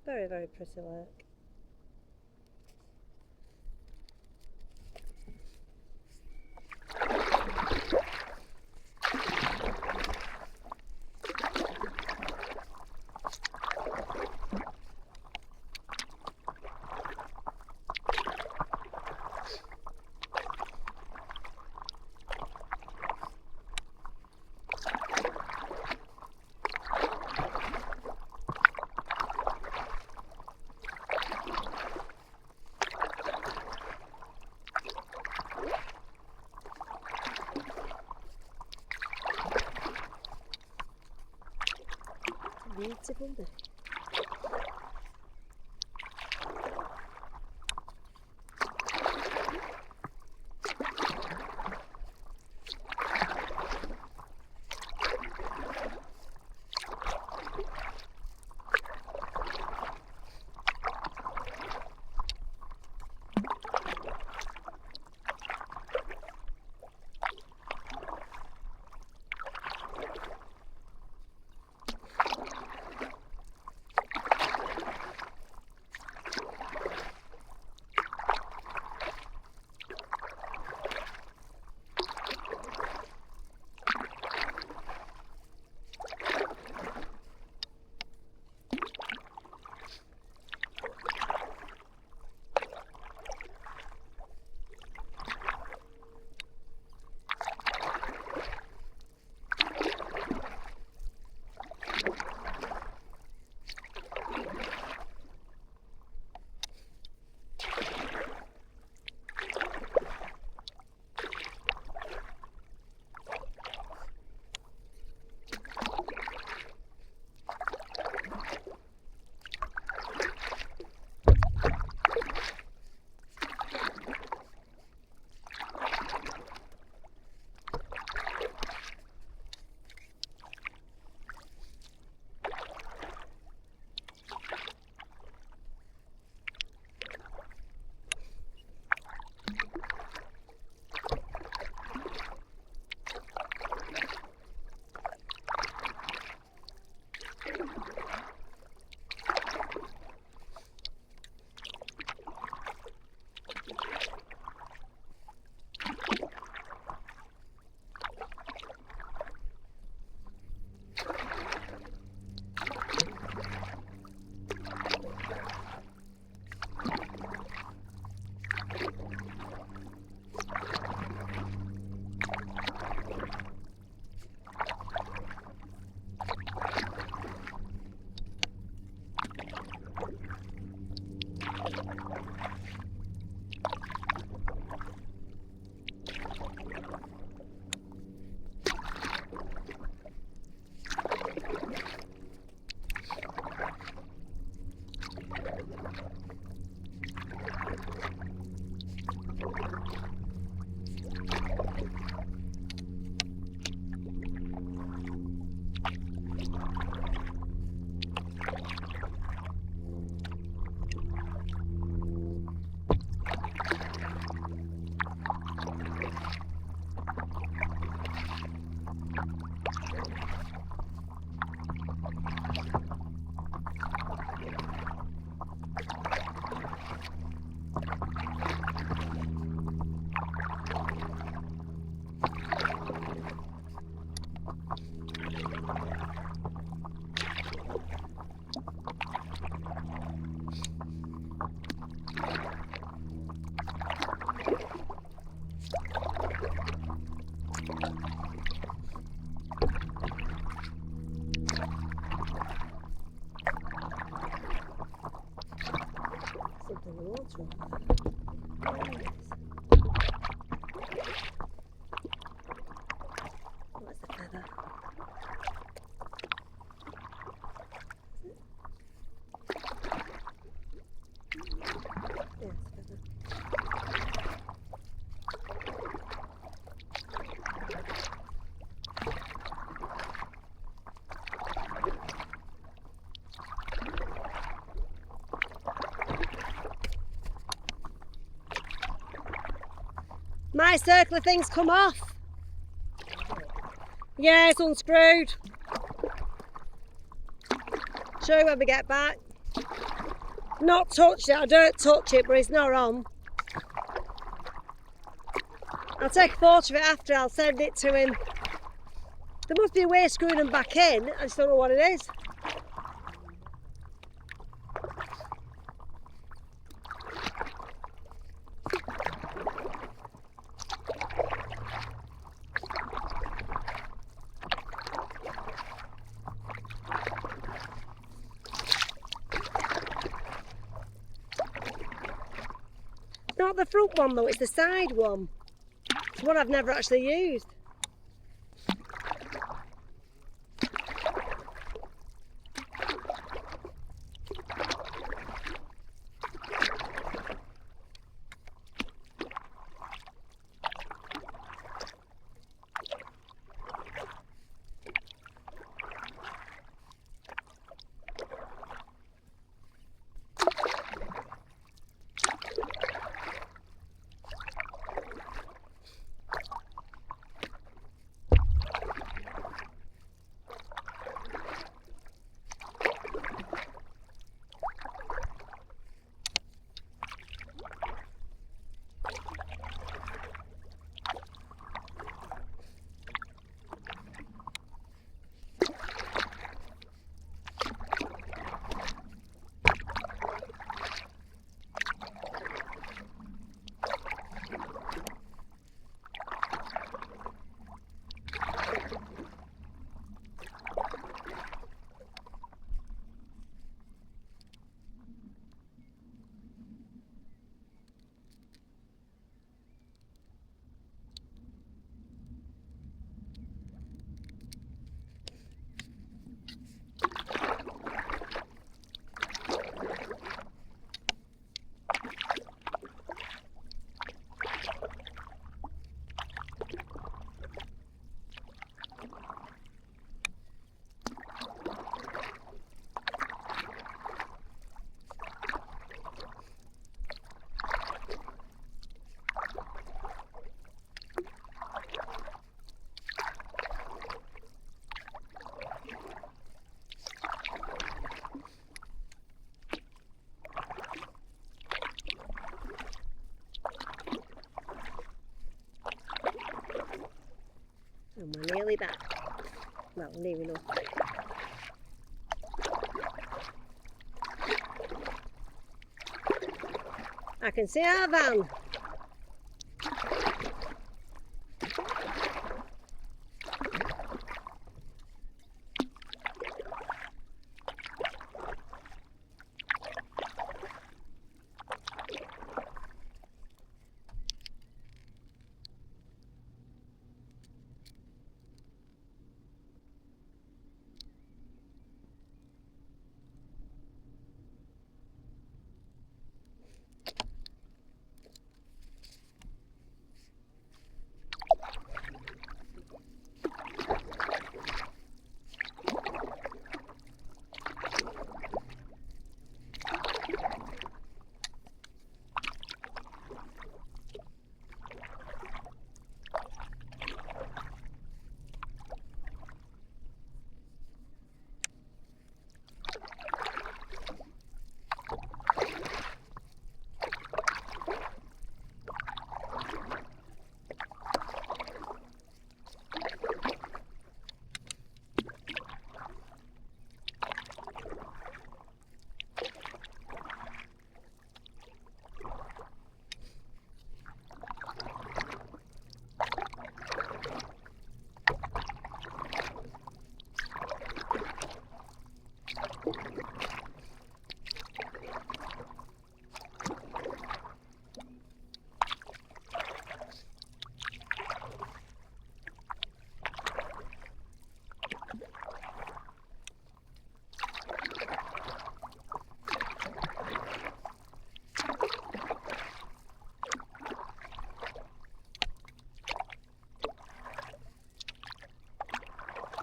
[SPEAKER 1] Very, very pretty lake. Beautiful day. Something in the water. What's the feather? Yes, feather. My circular thing's come off. Yeah, it's unscrewed. Show you when we get back. Not touched it, I don't touch it, but it's not on. I'll take a photo of it after, I'll send it to him. There must be a way of screwing them back in, I just don't know what it is. Not the front one though, it's the side one. It's one I've never actually used. And we're nearly back. Well, near enough. I can see our van.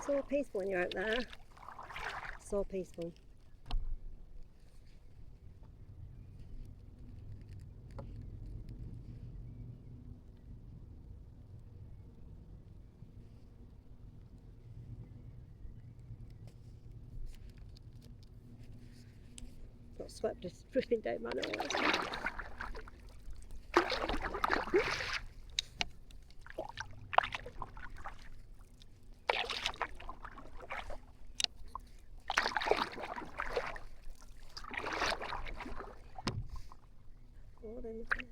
[SPEAKER 1] So peaceful when you're out there. So peaceful. Got sweat just dripping down my nose. Oh, then it is.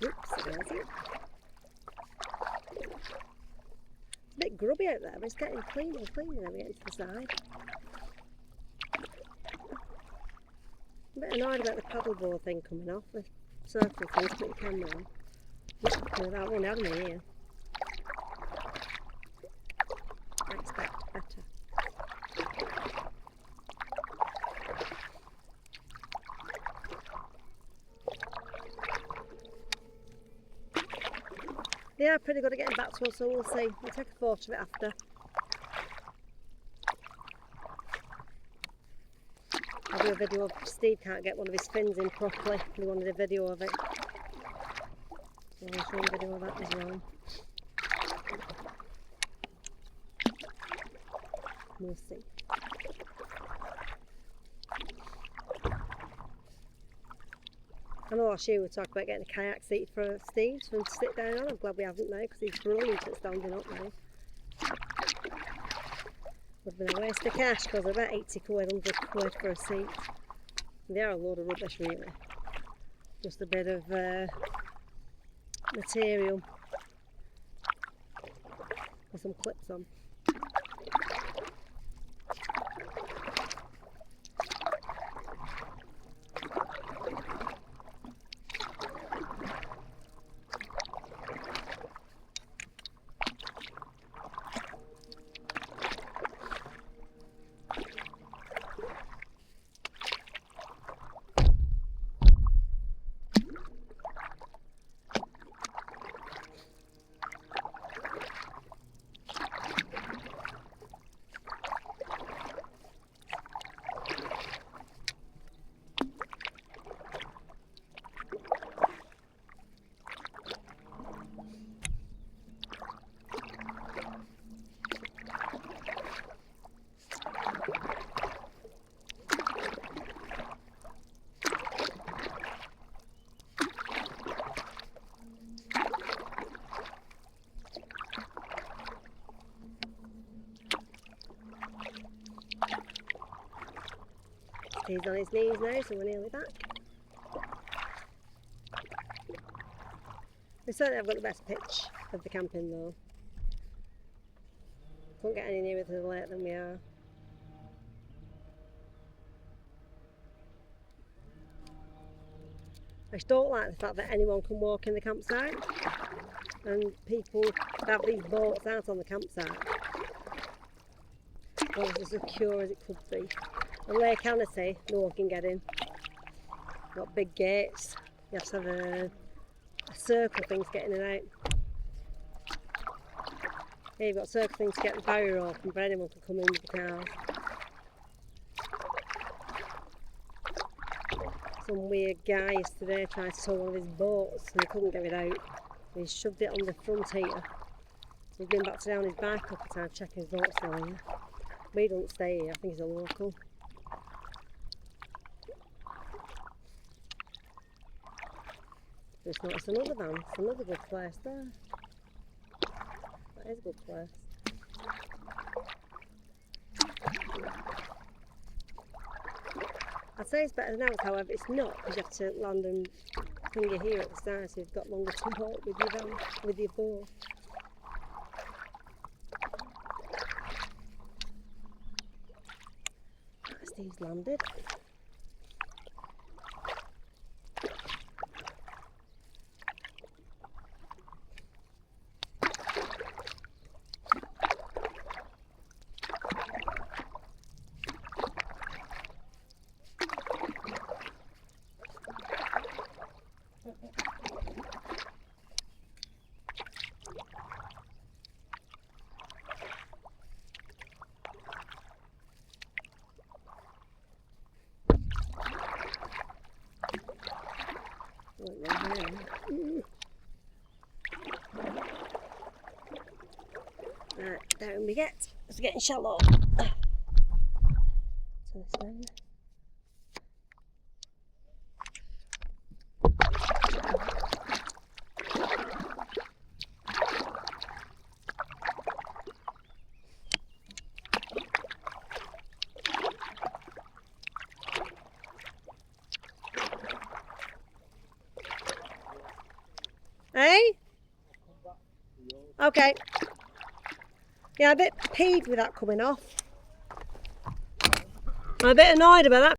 [SPEAKER 1] Oops, there's it. It's a bit grubby out there, but it's getting cleaner and cleaner as we get into the side. I'm a bit annoyed about the paddleboard thing coming off, the circle thing to put your camera on. That won't have me here. I expect better. They are pretty good at getting back to us, so we'll see. We'll take a photo of it after. I'll do a video of Steve can't get one of his fins in properly. He wanted a video of it. So I'll show him a video of that as well. We'll see. I know last year we talked about getting a kayak seat for Steve for him to sit down on. I'm glad we haven't now because he's brilliant at standing up now. Would have been a waste of cash because they're about 80 quid, 100 quid for a seat. They are a load of rubbish really. Just a bit of material with some clips on. He's on his knees now, so we're nearly back. We certainly have got the best pitch of the camping though. Can't get any nearer to the lake than we are. I just don't like the fact that anyone can walk in the campsite and people have these boats out on the campsite. Well, it's as secure as it could be. The Lake Annecy, no one can get in. Got big gates. You have to have a circle thing to get in and out. Here you've got a circle thing to get the barrier open, but anyone can come in with the cars. Some weird guy yesterday tried to tow one of his boats and he couldn't get it out. He shoved it on the front here So he's been back to down his bike a couple of times checking his boat's still here. But he doesn't stay here, I think he's a local. Just noticed another van, it's another good place there. That is a good place. I'd say it's better than ours, however it's not, because you have to land and finger here at the side, so you've got longer to boat with your van, with your boat. Steve's landed. Right, down we get. It's getting shallow. To this end. Hey? Okay. Yeah, I'm a bit peeved with that coming off. I'm a bit annoyed about that.